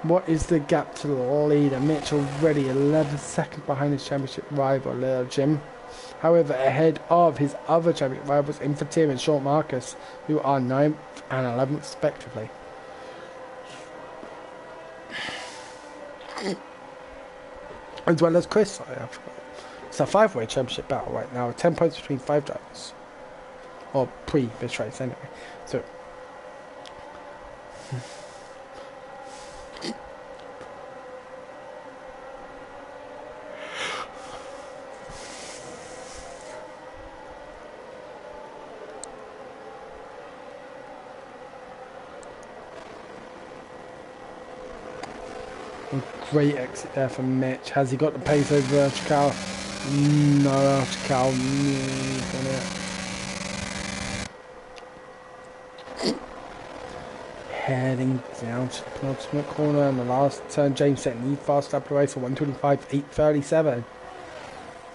What is the gap to the leader? Mitch already 11 seconds behind his championship rival, Jim. However, ahead of his other championship rivals in Tier and Short Marcus, who are 9th and 11th respectively. As well as Chris. It's a 5-way championship battle right now, 10 points between 5 drivers. Or pre-this race anyway. So a great exit there from Mitch. Has he got the pace over Chikal? No, Chikal. Heading down to the penultimate corner in the last turn. James setting the fast lap away for 125.837.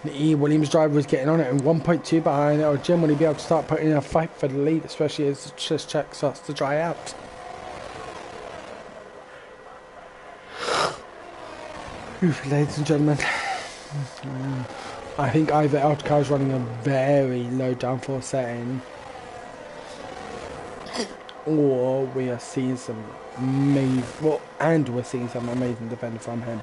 The Williams driver was getting on it and 1.2 behind it. Jim, will he be able to start putting in a fight for the lead, especially as the track starts to dry out? Ladies and gentlemen, I think either Eltcar is running a very low downforce setting, or we are seeing some amazing, we're seeing some amazing defender from him.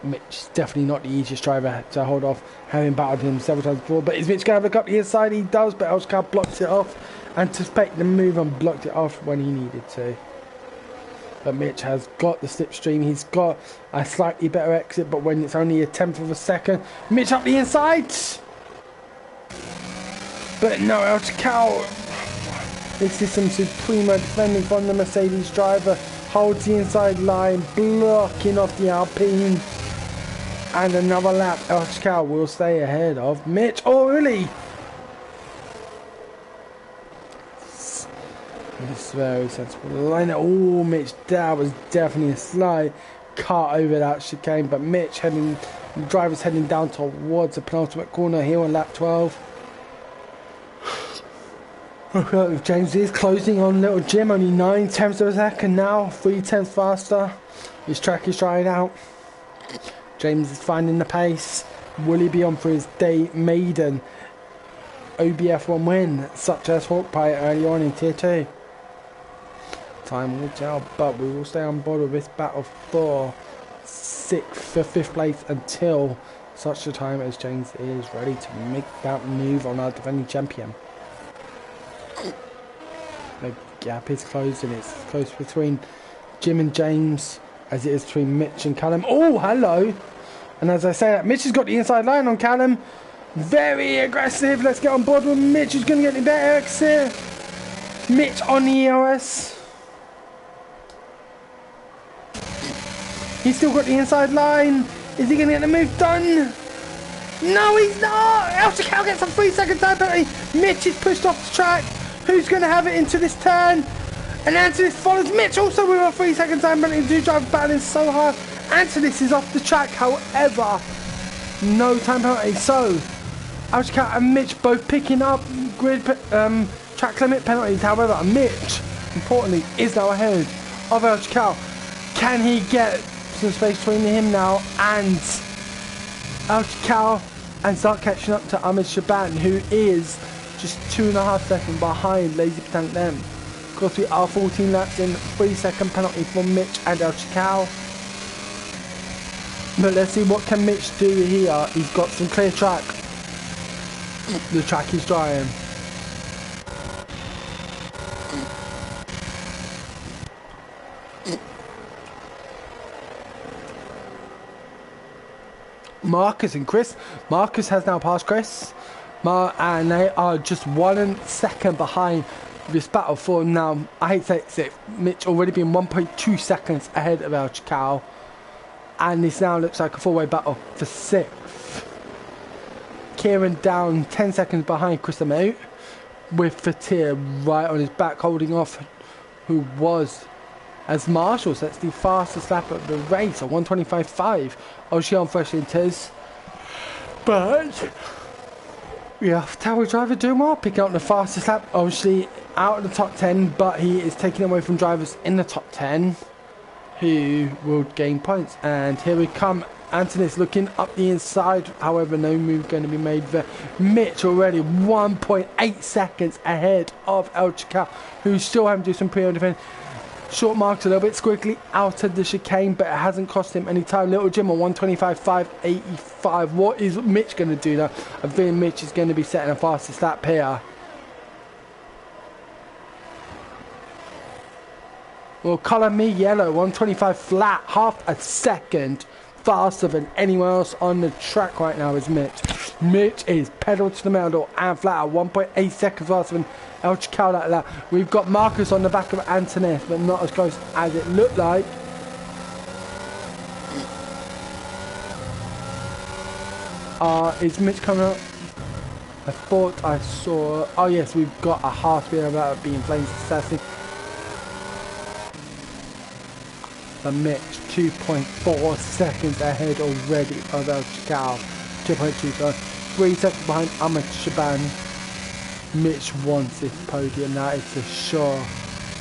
Mitch's definitely not the easiest driver to hold off, having battled him several times before. But is Mitch going to look up the inside? He does, but Eltcar blocks it off. Anticipated the move and blocked it off when he needed to. But Mitch has got the slipstream. He's got a slightly better exit, but when it's only a 10th of a second, Mitch up the inside. But no, Eltcar. This is some supremo defending from the Mercedes driver. Holds the inside line, blocking off the Alpine. And another lap, Eltcar will stay ahead of Mitch. Oh, really? It's very sensible line. Oh, Mitch, that was definitely a slight cut over that chicane. But Mitch the driver's heading down towards the penultimate corner here on lap 12. James is closing on little Jim, only 9/10 of a second now, 3/10 faster. His track is drying out. James is finding the pace. Will he be on for his maiden OBF1 win, such as Hawkpie early on in Tier 2? Time will tell, but we will stay on board with this battle for 5th place until such a time as James is ready to make that move on our defending champion. The gap is closed, and it's close between Jim and James as it is between Mitch and Callum. Oh, hello! And as I say that, Mitch has got the inside line on Callum. Very aggressive. Let's get on board with Mitch. Who's going to get the better exit? Mitch on the EOS. He's still got the inside line. Is he going to get the move done? No, he's not. Eltcar gets a 3-second time penalty. Mitch is pushed off the track. Who's going to have it into this turn? And Antonis follows Mitch also with a 3-second time penalty. Two drivers battling so hard. Antonis is off the track, however, no time penalty. So, Eltcar and Mitch both picking up track limit penalties. However, Mitch, importantly, is now ahead of Eltcar. Can he get some space between him now and Eltcar and start catching up to Ahmed Shaban, who is just 2.5 seconds behind Lazy Tank them? Of course, we are 14 laps in, 3-second penalty for Mitch and Eltcar. But let's see what can Mitch do here. He's got some clear track. The track is drying. Marcus and Chris. Marcus has now passed Chris. And they are just 1 second behind this battle for now. I hate to say it's it. Mitch already been 1.2 seconds ahead of El Chicao. And this now looks like a four-way battle for 6th. Kieran down 10 seconds behind Chris Amout, with Fatir right on his back holding off who was as Marshall. So that's the fastest lap of the race, a 1:25.5. Obviously on fresh inters, but yeah, Tower driver doing well, picking up the fastest lap, obviously out of the top 10, but he is taking away from drivers in the top 10 who will gain points. And here we come, Anthony's looking up the inside, however no move going to be made there. Mitch already 1.8 seconds ahead of El Chicao, who still having to do some pre-on defense. Short marks a little bit squiggly out of the chicane, but it hasn't cost him any time. Little Jim on 1:25.585. What is Mitch going to do now? I think Mitch is going to be setting a fastest lap here. Well, colour me yellow. 1:25 flat, half a second faster than anyone else on the track right now is Mitch. Mitch is pedal to the metal and flat at 1.8 seconds faster than El Chicao like that. We've got Marcus on the back of Antoneth, but not as close as it looked like. Is Mitch coming up? I thought I saw... Oh yes, we've got a half speed about being Flames Assassin. But Mitch 2.4 seconds ahead already of El Chicao. 2.2, so 3 seconds behind Ahmed Shaban. Mitch wants this podium, that is for sure.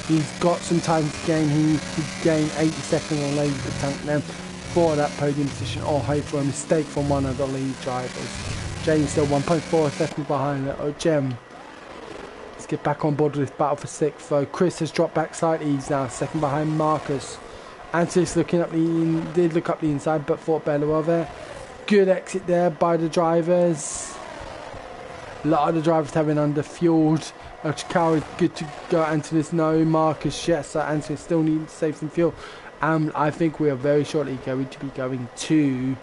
He's got some time to gain. He needs to gain 80 seconds on Lady the Tank then for that podium position, or hope for a mistake from one of the lead drivers. James still 1.4 seconds behind it. Oh, Jem. Let's get back on board with this battle for 6th though. Chris has dropped back slightly. He's now second behind Marcus. Antis looking up did look up the inside, but thought better of it. Good exit there by the drivers. A lot of the drivers having under-fueled. El Chicao is good to go. Antonis no. Marcus yes. So Antonis still needs to save some fuel. I think we are very shortly going to be going to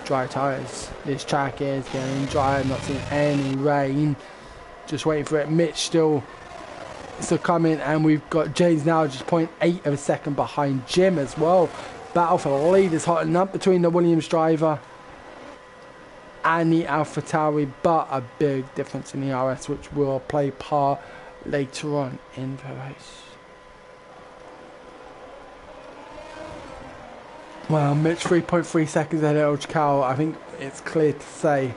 dry tyres. This track is getting dry. I'm not seeing any rain. Just waiting for it. Mitch still coming, and we've got James now just 0.8 of a second behind Jim as well. Battle for the lead is hotting up between the Williams driver and the AlphaTauri, but a big difference in the RS, which will play part later on in the race. Well, Mitch 3.3 seconds ahead of El Chicao. I think it's clear to say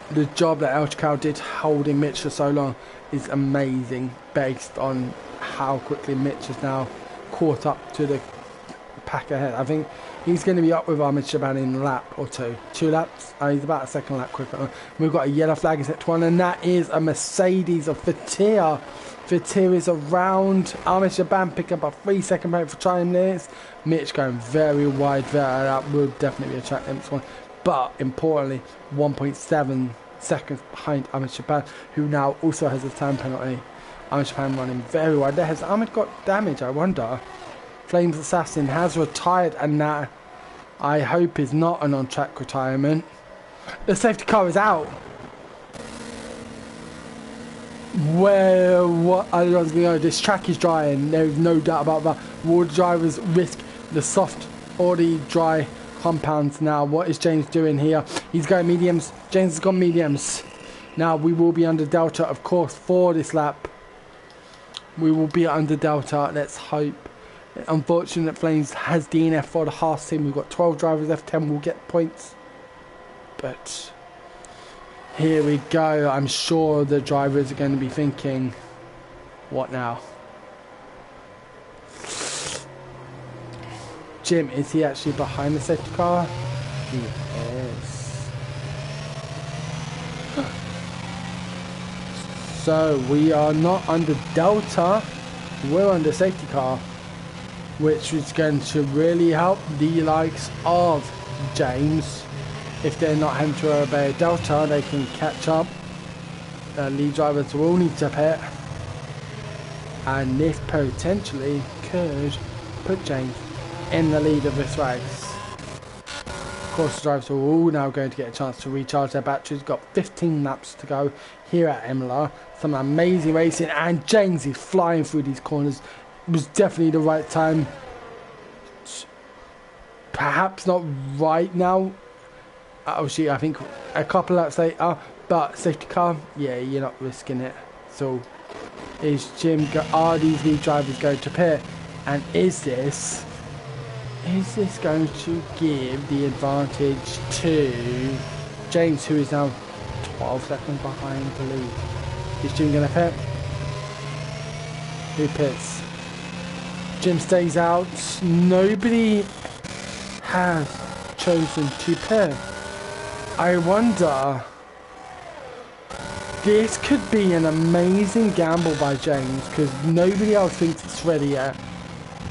the job that El Chicao did holding Mitch for so long is amazing, based on how quickly Mitch has now caught up to the pack ahead. I think he's going to be up with Ahmed Shaban in a lap or two. 2 laps? He's about a second lap quicker. We've got a yellow flag in sector 1, and that is a Mercedes of Fatir. Fatir is around. Ahmed Shaban picking up a 3 second break for trying this. Mitch going very wide there. That will definitely be a track limits one. But importantly, 1.7 seconds behind Ahmed Shaban, who now also has a time penalty. Ahmed Shaban running very wide there. Has Ahmed got damage, I wonder? Flames Assassin has retired, and that I hope is not an on-track retirement. The safety car is out. Well, what everyone's going to go? This track is drying. There is no doubt about that. Will the drivers risk the soft or the dry compounds now? What is James doing here? He's going mediums. James has gone mediums. Now we will be under Delta, of course, for this lap. We will be under Delta. Let's hope. Unfortunate Flames has DNF for the Haas team. We've got 12 drivers left. 10 will get points. But here we go. I'm sure the drivers are going to be thinking, what now? Jim, is he actually behind the safety car? He is. So we are not under Delta. We're under safety car, which is going to really help the likes of James. If they're not having to obey Delta, they can catch up. Lead drivers will need to pit, and this potentially could put James in the lead of this race. Of course, the drivers are all now going to get a chance to recharge their batteries. Got 15 laps to go here at Imola. Some amazing racing, and James is flying through these corners. It was definitely the right time. Perhaps not right now. Obviously, I think a couple laps later, but safety car, yeah, you're not risking it. So, are these lead drivers going to pit? And is this going to give the advantage to James, who is now 12 seconds behind the lead? Is Jim going to pit? Who pits? Jim stays out. Nobody has chosen to pit. I wonder, this could be an amazing gamble by James because nobody else thinks it's ready yet.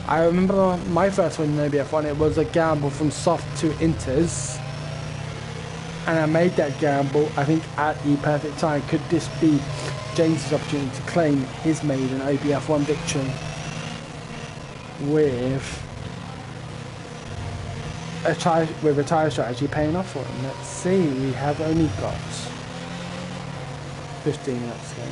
I remember my first one in OBF1, it was a gamble from soft to inters, and I made that gamble, I think, at the perfect time. Could this be James's opportunity to claim his maiden OBF1 victory with a tyre strategy paying off for him? Let's see, we have only got 15 laps to go.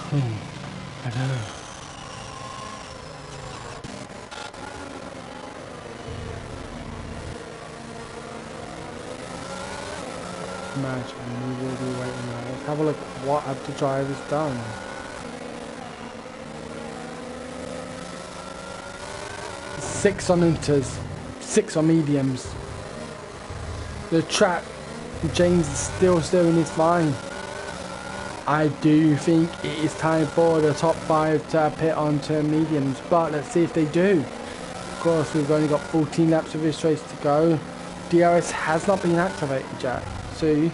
I don't know. Imagine we will be waiting now. Let's have a look at what have the drivers done. Six on inters, 6 on mediums. The track, James is still steering his line. I do think it is time for the top 5 to pit onto mediums, but let's see if they do. Of course, we've only got 14 laps of this race to go. DRS has not been activated yet, so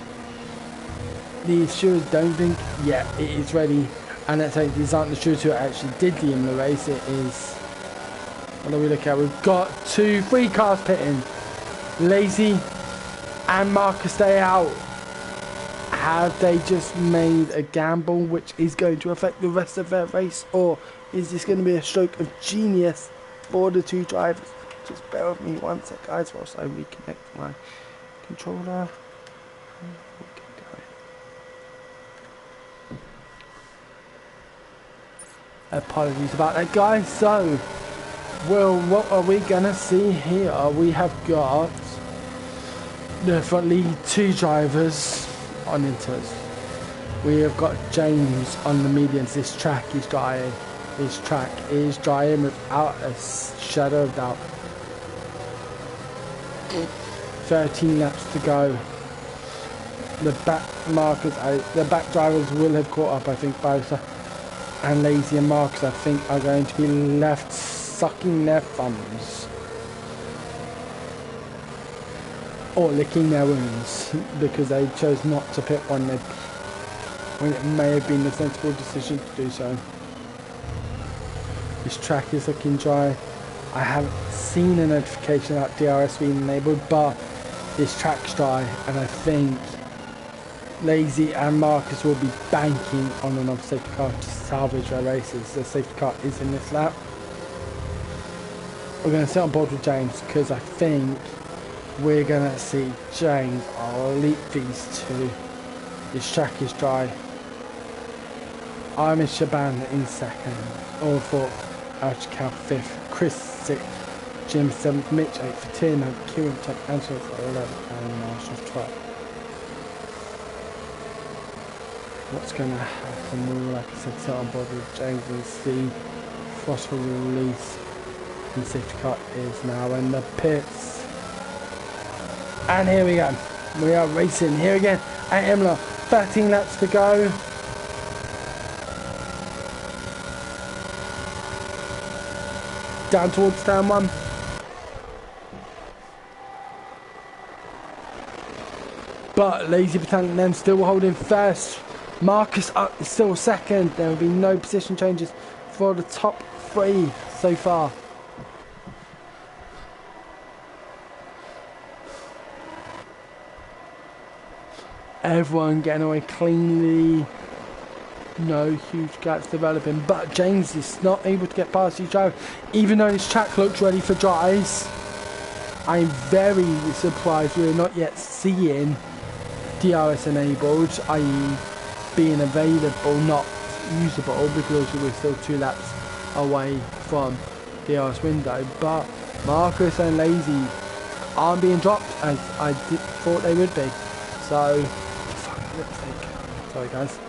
the stewards don't think yet it is ready. And let's say these aren't the stewards who actually did the Imola race. It is, what do we look at? We've got 3 cars pitting. Lazy and Marcus stay out. Have they just made a gamble which is going to affect the rest of their race, or is this going to be a stroke of genius for the 2 drivers? Just bear with me one sec, guys, whilst I reconnect my controller. Apologies about that, guys. So, well, what are we going to see here? We have got the front lead 2 drivers on inters. We have got James on the mediums. This track is drying. This track is drying without a shadow of doubt. 13 laps to go. The back markers, the back drivers will have caught up, I think, both. And Lazy and Marcus, I think, are going to be left sucking their thumbs. Or licking their wounds because they chose not to pit when it may have been a sensible decision to do so. This track is looking dry. I haven't seen a notification about DRS being enabled, but this track's dry, and I think Lazy and Marcus will be banking on another safety car to salvage their races. The safety car is in this lap. We're going to sit on board with James because I think we're going to see James leap these 2. This track is dry. I'm in Shaban in 2nd, or 4th, Archie Cal 5th, Chris 6th, Jim 7th, Mitch 8th, Tina, Kieran 10th, Angela 11th, and Marshall 12th. What's going to happen? We'll, like I said, sit on board with James and see Frost will release. And the safety car is now in the pits. And here we go. We are racing here again at Imola. 13 laps to go. Down towards turn 1. but Lazy Battalion then still holding first. Marcus up is still second. There will be no position changes for the top 3 so far. Everyone getting away cleanly. No huge gaps developing, but James is not able to get past these drivers, even though his track looks ready for drives. I'm very surprised we're not yet seeing DRS enabled, i.e. being available, not usable, because we're still 2 laps away from DRS window. But Marcus and Lazy aren't being dropped as I thought they would be. So, sorry guys.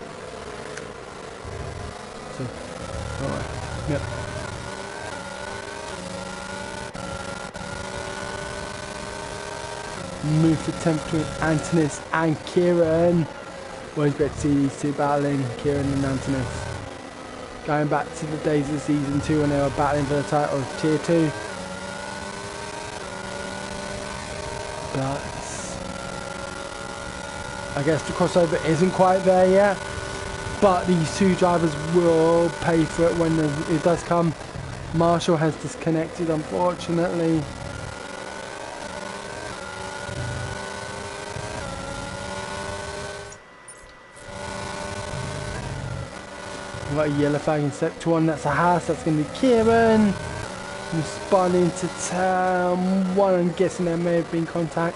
So, alright, yep. Move to 10th between Antonis and Kieran. Always great to see these two battling, Kieran and Antonis. Going back to the days of season 2 when they were battling for the title of Tier 2. But I guess the crossover isn't quite there yet. But these two drivers will pay for it when it does come. Marshall has disconnected, unfortunately. We've got a yellow flag in sector 1, that's a Haas, that's going to be Kieran. Responding to turn 1, I'm guessing there may have been contact.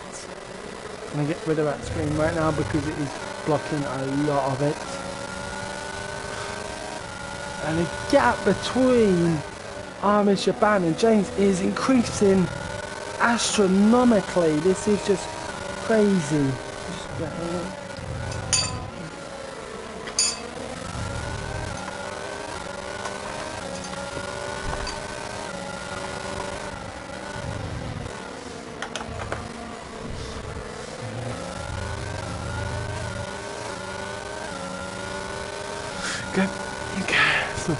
I'm going to get rid of that screen right now because it is blocking a lot of it. And the gap between Ahmed Shaban and James is increasing astronomically. This is just crazy. Okay, so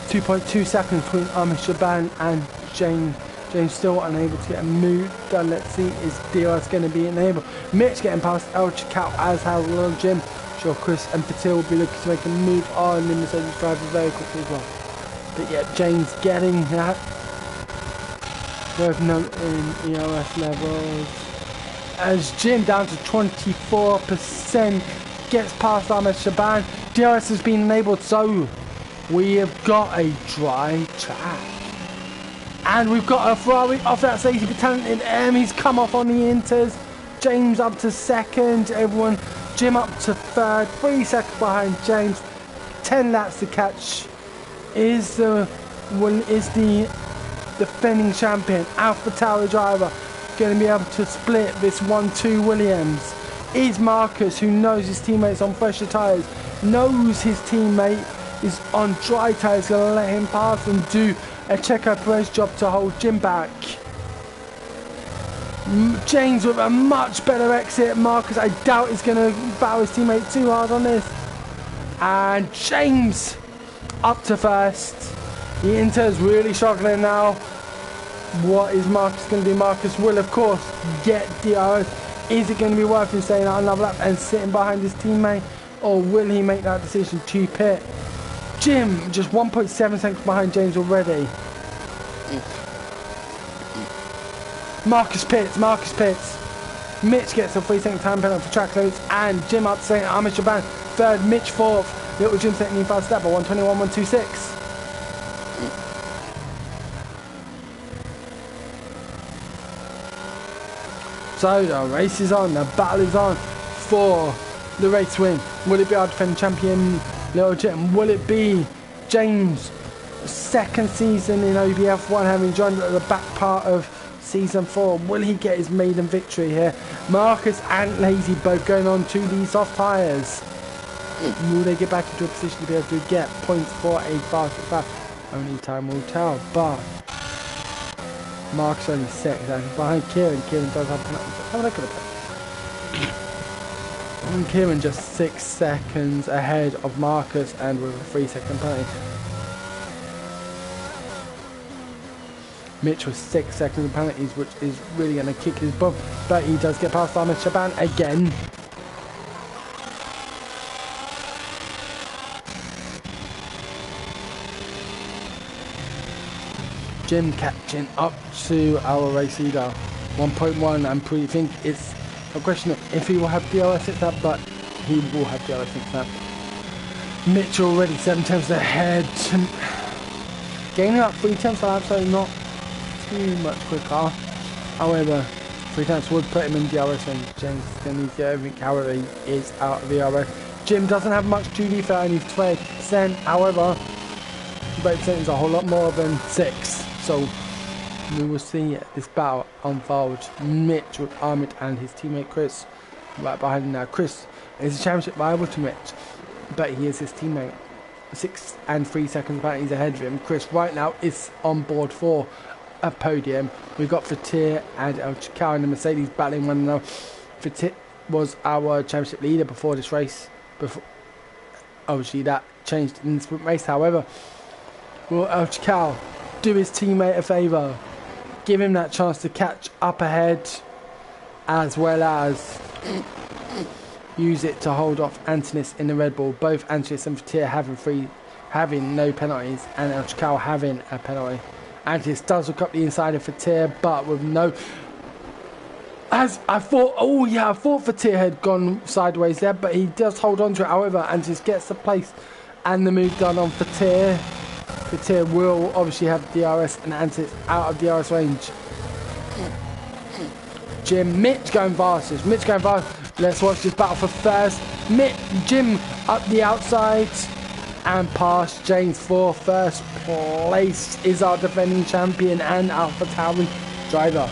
2.2 seconds between Ahmed Shaban and James. James still unable to get a move done. Let's see, is DRS going to be enabled? Mitch getting past El Chicao, as has Lil Jim. Sure, Chris and Patil will be looking to make a move on the Mercedes driver very quickly as well. But yeah, James getting that. Worth noting EOS levels. As Jim down to 24%. Gets past Ahmed Shaban. DRS has been enabled, so we have got a dry track. And we've got a Ferrari off that Lazy Battalion in M. He's come off on the inters. James up to second. Everyone, Jim up to third. 3 seconds behind James. 10 laps to catch. Is the defending champion Alpha Tower driver going to be able to split this 1-2 Williams? Is Marcus, who knows his teammate's on fresher tyres, knows his teammate is on dry tyres, going to let him pass and do a Checo Perez job to hold Jim back. James with a much better exit. Marcus, I doubt, is going to battle his teammate too hard on this. And James up to first. The Inter's really struggling now. What is Marcus going to do? Marcus will, of course, get DRS. Is it going to be worth him staying out another lap and sitting behind his teammate? Or will he make that decision to pit? Jim, just 1.7 seconds behind James already. Marcus pits, Marcus pits. Mitch gets a 3-second time penalty for track loads. And Jim up to second, Ahmed Shaban third, Mitch fourth. Little Jim setting in fast step by 121, 126. So the race is on, the battle is on for the race win. Will it be our defending champion, Little Jim? Will it be James' second season in OBF1, having joined at the back part of season 4? Will he get his maiden victory here? Marcus and Lazy both going on to the soft tyres. Will they get back into a position to be able to get points for a fast lap? Only time will tell, but Mark's only 6 seconds behind Kieran. Kieran does have penalties. Have a look at it. And Kieran just 6 seconds ahead of Marcus and with a 3-second penalty. Mitch was 6 seconds of penalties, which is really going to kick his bum. But he does get past Ahmed Shaban again. Jim catching up to our race leader. 1.1. I'm pretty think it's a question of if he will have DRS at that, but he will have DRS at that. Mitch already 7 tenths ahead. Gaining up 3 tenths lap, so not too much quicker. However, 3 tenths would put him in DRS range. James still needs to get everything. However, he is out of DRS. Jim doesn't have much duty for only 20%. However, 20% is a whole lot more than 6. So we will see this battle unfold. Mitch with Ahmed and his teammate Chris right behind him now. Chris is a championship rival to Mitch, but he is his teammate. 6 and 3 seconds back, he's ahead of him. Chris right now is on board for a podium. We've got Fatir and El Chicao and the Mercedes battling one another. Fatir was our championship leader before this race. Obviously that changed in the sprint race. However, will El Chicao do his teammate a favour? Give him that chance to catch up ahead, as well as use it to hold off Antonis in the Red Bull. Both Antonis and Fatir having no penalties, and El Chicao having a penalty. Antonis does look up the inside of Fatir, but with no... As I thought, oh yeah, I thought Fatir had gone sideways there, but he does hold on to it. However, Antonis gets the place and the move done on Fatir. Fatir will obviously have DRS and Antonis out of DRS range. Mitch going fastest. Mitch going fast. Let's watch this battle for first. Jim up the outside and past James for first place is our defending champion and AlphaTauri driver.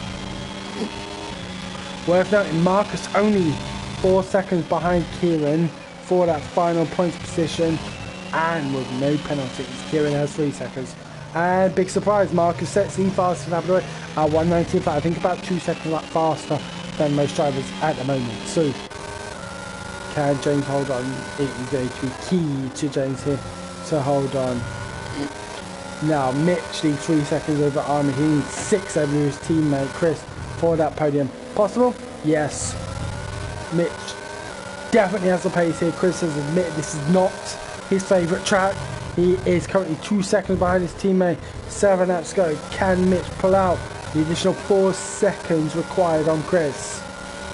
Worth noting, Marcus only 4 seconds behind Kieran for that final points position, and with no penalties. Kieran has 3 seconds. And big surprise, Marcus sets the fastest lap of the way at 1:19. I think about 2 seconds faster than most drivers at the moment. So, can James hold on? It is going to be key to James here to hold on. Now, Mitch needs 3 seconds over Armin. He needs 6 over his teammate Chris for that podium. Possible? Yes. Mitch definitely has the pace here. Chris has admitted this is not his favourite track. He is currently 2 seconds behind his teammate. 7 laps to go. Can Mitch pull out the additional 4 seconds required on Chris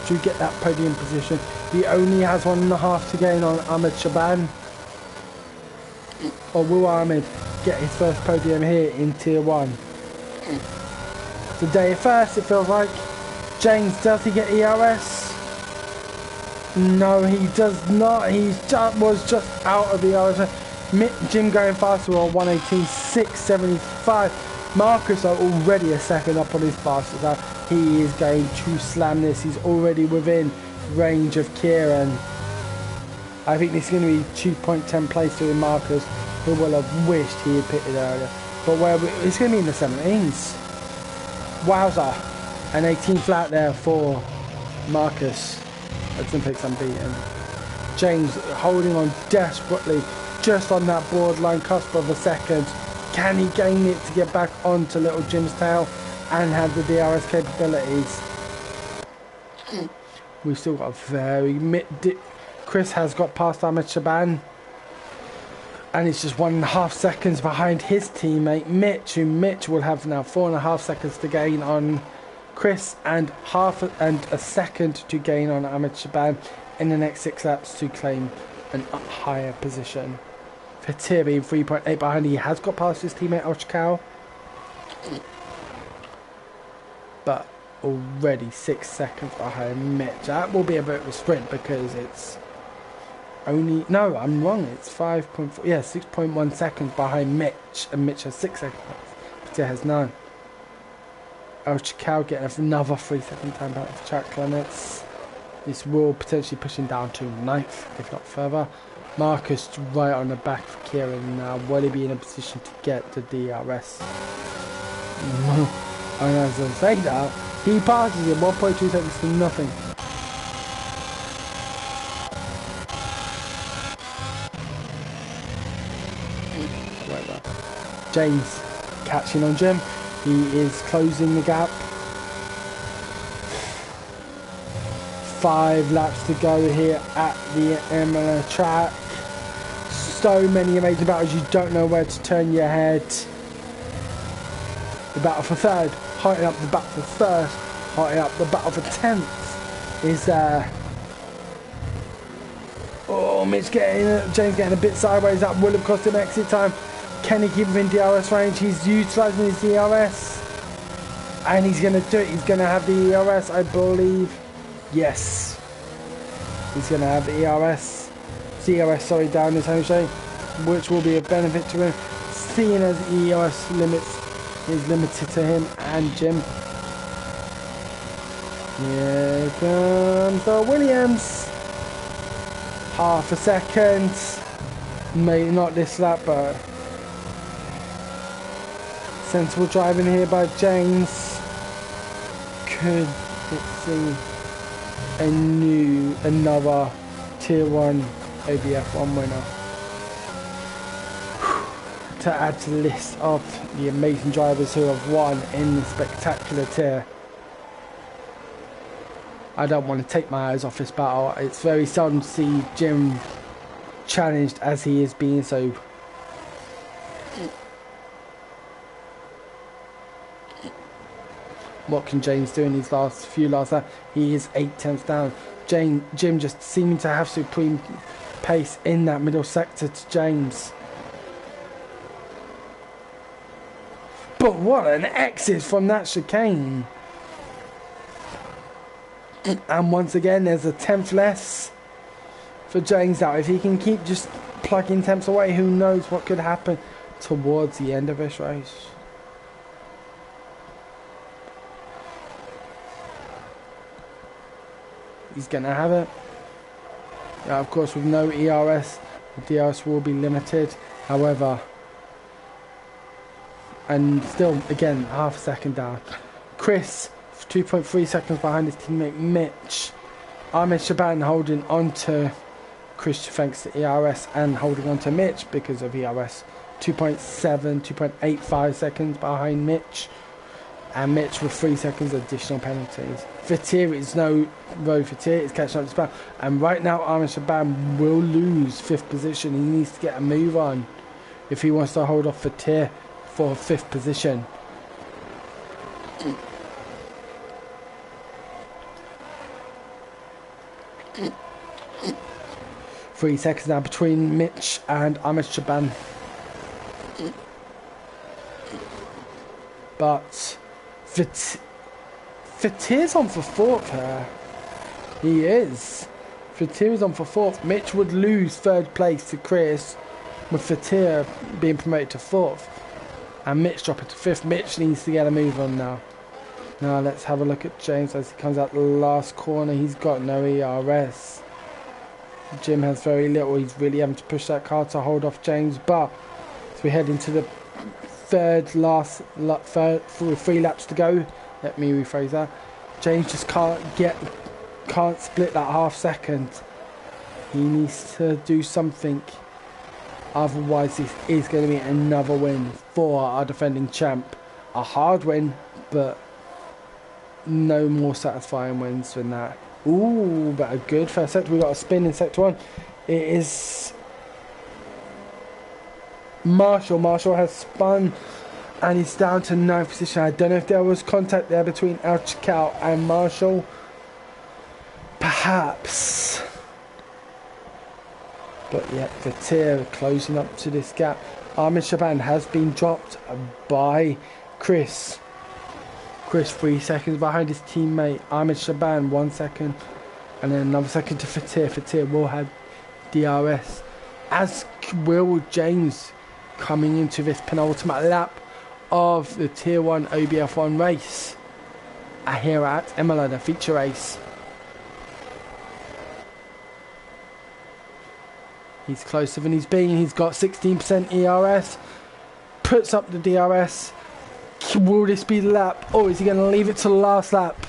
to get that podium position? He only has 1.5 to gain on Ahmed Shaban. Or will Ahmed get his first podium here in Tier 1? Today first, it feels like. James, does he get ERS? No, he does not. He was just out of the ERS. Jim going faster on 1:18.675. Marcus are already a second up on his fastest lap. He is going to slam this. He's already within range of Kieran. I think this is going to be 2.10 place to Marcus, who will have wished he had pitted earlier. But it's going to be in the 17s. Wowza. An 18 flat there for Marcus. Olympics unbeaten. James holding on desperately, just on that borderline cusp of a second. Can he gain it to get back onto little Jim's tail and have the DRS capabilities? We've still got a Chris has got past Ahmed Shaban, and it's just 1.5 seconds behind his teammate Mitch, who Mitch will have now 4.5 seconds to gain on Chris and a second to gain on Ahmed Shaban in the next 6 laps to claim an higher position. Fatir being 3.8 behind, he has got past his teammate El Chicao, but already 6 seconds behind Mitch. That will be a bit of a sprint because it's only, no, I'm wrong, it's 5.4, yeah, 6.1 seconds behind Mitch, and Mitch has 6 seconds, Fatir has 9. El Chicao getting another 3 second time back for track limits. This will potentially push him down to 9th, if not further. Marcus right on the back of Kieran now. Will he be in a position to get the DRS? And as I say that, he passes in 1.2 seconds to nothing. James catching on Jim. He is closing the gap. 5 laps to go here at the Imola track. So many amazing battles, you don't know where to turn your head. the battle for third, hearting up the battle for first, hearting up the battle for 10th is oh, James getting a bit sideways. That will have cost him exit time. Can he keep within DRS range? He's utilising his DRS. And he's going to do it. He's going to have the ERS, I believe. Yes. He's going to have the CRS, sorry, down his home straight, which will be a benefit to him, seeing as ERS is limited to him and Jim. Here comes the Williams. Half a second. Maybe not this lap, but sensible driving here by James. Could it see another Tier 1 OBF1 winner to add to the list of the amazing drivers who have won in the spectacular tier? I don't want to take my eyes off this battle. It's very seldom to see Jim challenged as he is being, so what can James do in his last laps? He is 8/10 down. Jim just seeming to have supreme pace in that middle sector to James. But what an exit from that chicane. And once again, there's a 10th less for James now. If he can keep just plugging temps away, who knows what could happen towards the end of this race. He's going to have it. Yeah, of course, with no ERS, the DRS will be limited. However, and still, again, half a second down. Chris, 2.3 seconds behind his teammate Mitch. Ahmed Shaban holding on to Chris thanks to ERS and holding on to Mitch because of ERS. 2.85 seconds behind Mitch. And Mitch with 3 seconds additional penalties. For Tier, it's no road for Tier, it's catching up to Shaban. And right now, Ahmed Shaban will lose 5th position. He needs to get a move on if he wants to hold off for Tier for 5th position. Three seconds now between Mitch and Ahmed Shaban. But Fatir's on for 4th here. He is. Fatir's on for 4th. Mitch would lose 3rd place to Chris, with Fatir being promoted to 4th. And Mitch dropping to 5th. Mitch needs to get a move on now. Now let's have a look at James as he comes out the last corner. He's got no ERS. Jim has very little. He's really having to push that car to hold off James. But as we head into the third, 3 laps to go. Let me rephrase that. James just can't split that half second. He needs to do something. Otherwise, this is going to be another win for our defending champ. A hard win, but no more satisfying wins than that. Ooh, but a good first sector. We got a spin in sector 1. It is Marshall. Marshall has spun and he's down to 9th position. I don't know if there was contact there between El Chical and Marshall. Perhaps. But yeah, Fatir closing up to this gap. Ahmed Shaban has been dropped by Chris. Chris 3 seconds behind his teammate. Ahmed Shaban 1 second. And then another second to Fatir. Fatir will have DRS. As will James coming into this penultimate lap of the Tier 1 OBF1 race. Here at Imola, the feature race. He's closer than he's been. He's got 16% ERS. Puts up the DRS. Will this be the lap? Or is he going to leave it to the last lap?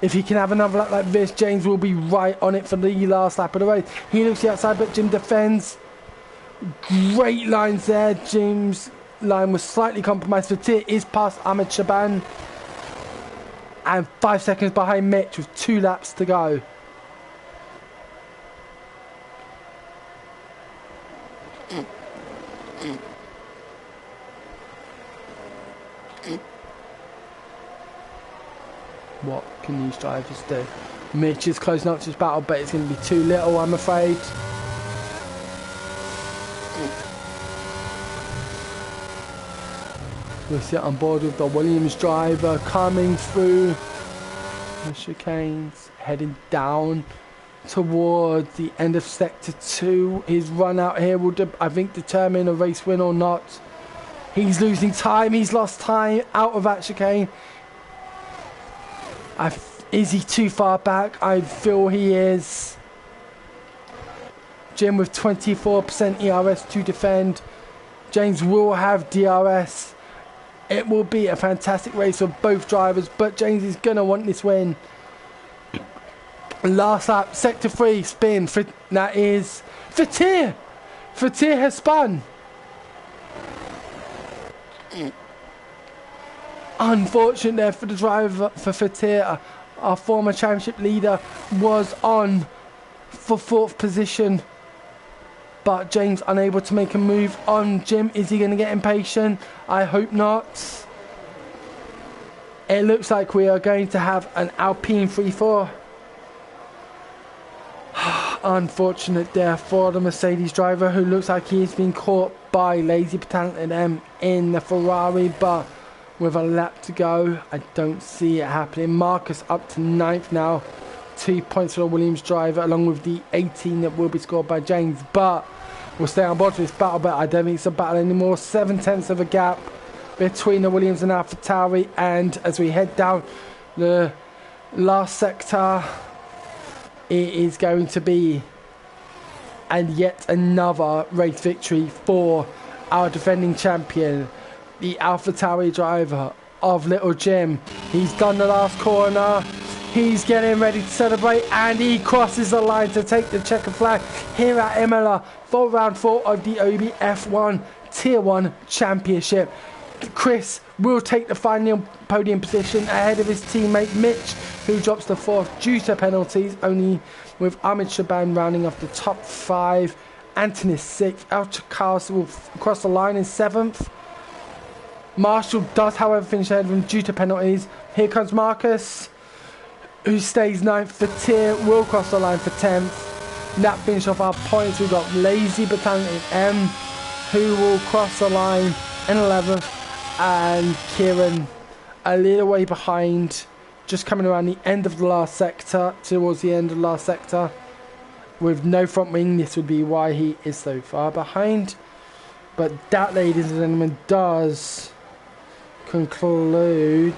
If he can have another lap like this, James will be right on it for the last lap of the race. He looks the outside, but Jim defends. Great lines there. Jim's line was slightly compromised. Fatir is past Ahmed Shaban. And 5 seconds behind Mitch with 2 laps to go. what can these drivers do? Mitch is closing up to this battle, but it's going to be too little, I'm afraid. We'll sit on board with the Williams driver coming through the chicanes, heading down towards the end of sector 2. His run out here will, I think, determine a race win or not. He's losing time. He's lost time out of that chicane. Is he too far back? I feel he is. Jim with 24% ERS to defend. James will have DRS. It will be a fantastic race for both drivers, but James is going to want this win. Last lap, sector 3, spin. That is for Tier. For Tier has spun. Unfortunate there for the driver for Fatir. Our former championship leader was on for 4th position, but James unable to make a move on Jim. Is he going to get impatient? I hope not. It looks like we are going to have an Alpine 3-4. Unfortunate there for the Mercedes driver, who looks like he's been caught by Lazy Talented M in the Ferrari, but with a lap to go, I don't see it happening. Marcus up to 9th now. 2 points for the Williams driver, along with the 18 that will be scored by James. But we'll stay on board for this battle, but I don't think it's a battle anymore. 7/10 of a gap between the Williams and AlphaTauri. And as we head down the last sector, it is going to be yet another race victory for our defending champion, the AlphaTauri driver of Little Jim. He's done the last corner. He's getting ready to celebrate, and he crosses the line to take the checker flag here at Imola for round 4 of the OBF1 Tier 1 Championship. Chris will take the final podium position ahead of his teammate Mitch, who drops to 4th due to penalties, only with Ahmed Shaban rounding off the top 5. Anthony 6th. Alchakars will cross the line in 7th. Marshall does, however, finish ahead of him due to penalties. Here comes Marcus, who stays 9th. For Tier will cross the line for 10th. That finish off our points. We've got Lazy but Talented M, who will cross the line in 11th. And Kieran a little way behind, just coming around the end of the last sector, towards the end of the last sector. With no front wing, this would be why he is so far behind. But that, ladies and gentlemen, does conclude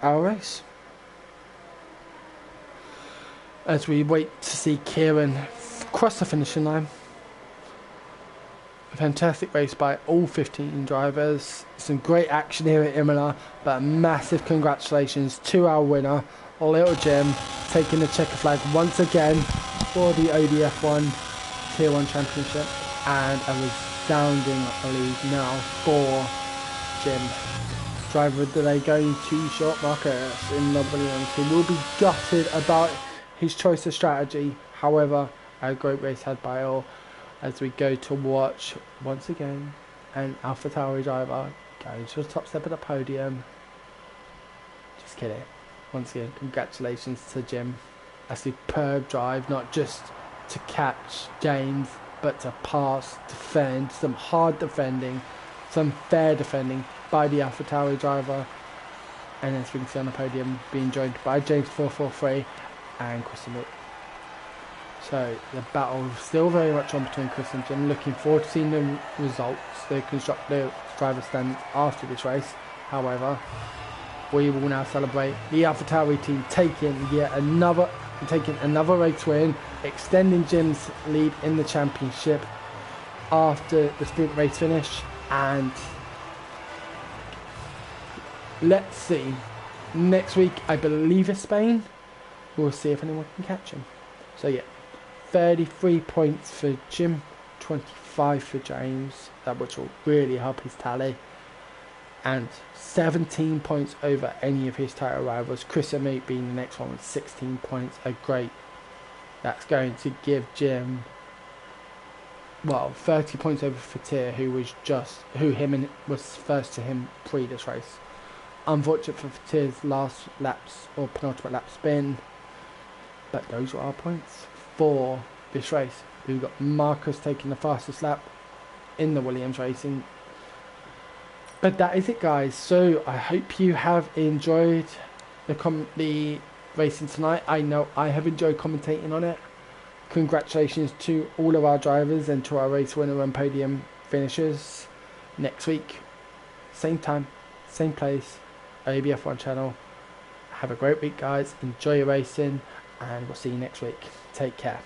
our race, as we wait to see Kieran cross the finishing line. A fantastic race by all 15 drivers. Some great action here at Imola, but massive congratulations to our winner, Little Jim, taking the checker flag once again for the OBF1 Tier 1 Championship, and a resounding lead now for Jim. Driver of the day going to short Marcus in the Williams. He will be gutted about his choice of strategy. However, a great race had by all, as we go to watch once again an AlphaTauri driver going to the top step of the podium. Just kidding. Once again, congratulations to Jim. A superb drive, not just to catch James, but to pass, defend, some hard defending, some fair defending by the AlphaTauri driver. And as we can see on the podium, being joined by James 443 and Chris and Luke. So the battle still very much on between Chris and Jim. Looking forward to seeing the results, the constructor driver standings after this race. However, we will now celebrate the AlphaTauri team taking another race win, extending Jim's lead in the championship after the sprint race finish. And let's see, next week I believe is Spain. We'll see if anyone can catch him. So yeah, 33 points for Jim, 25 for James, which will really help his tally, and 17 points over any of his title rivals. Chris and Mate being the next one with 16 points. That's going to give Jim well, 30 points over for Tier, who was first to him pre this race. Unfortunate for Tier's last laps or penultimate lap spin, but those were our points for this race. We've got Marcus taking the fastest lap in the Williams racing. But that is it, guys. So I hope you have enjoyed the racing tonight. I know I have enjoyed commentating on it. Congratulations to all of our drivers and to our race winner and podium finishers. Next week, same time, same place, OBF1 channel. Have a great week, guys. Enjoy your racing, and we'll see you next week. Take care.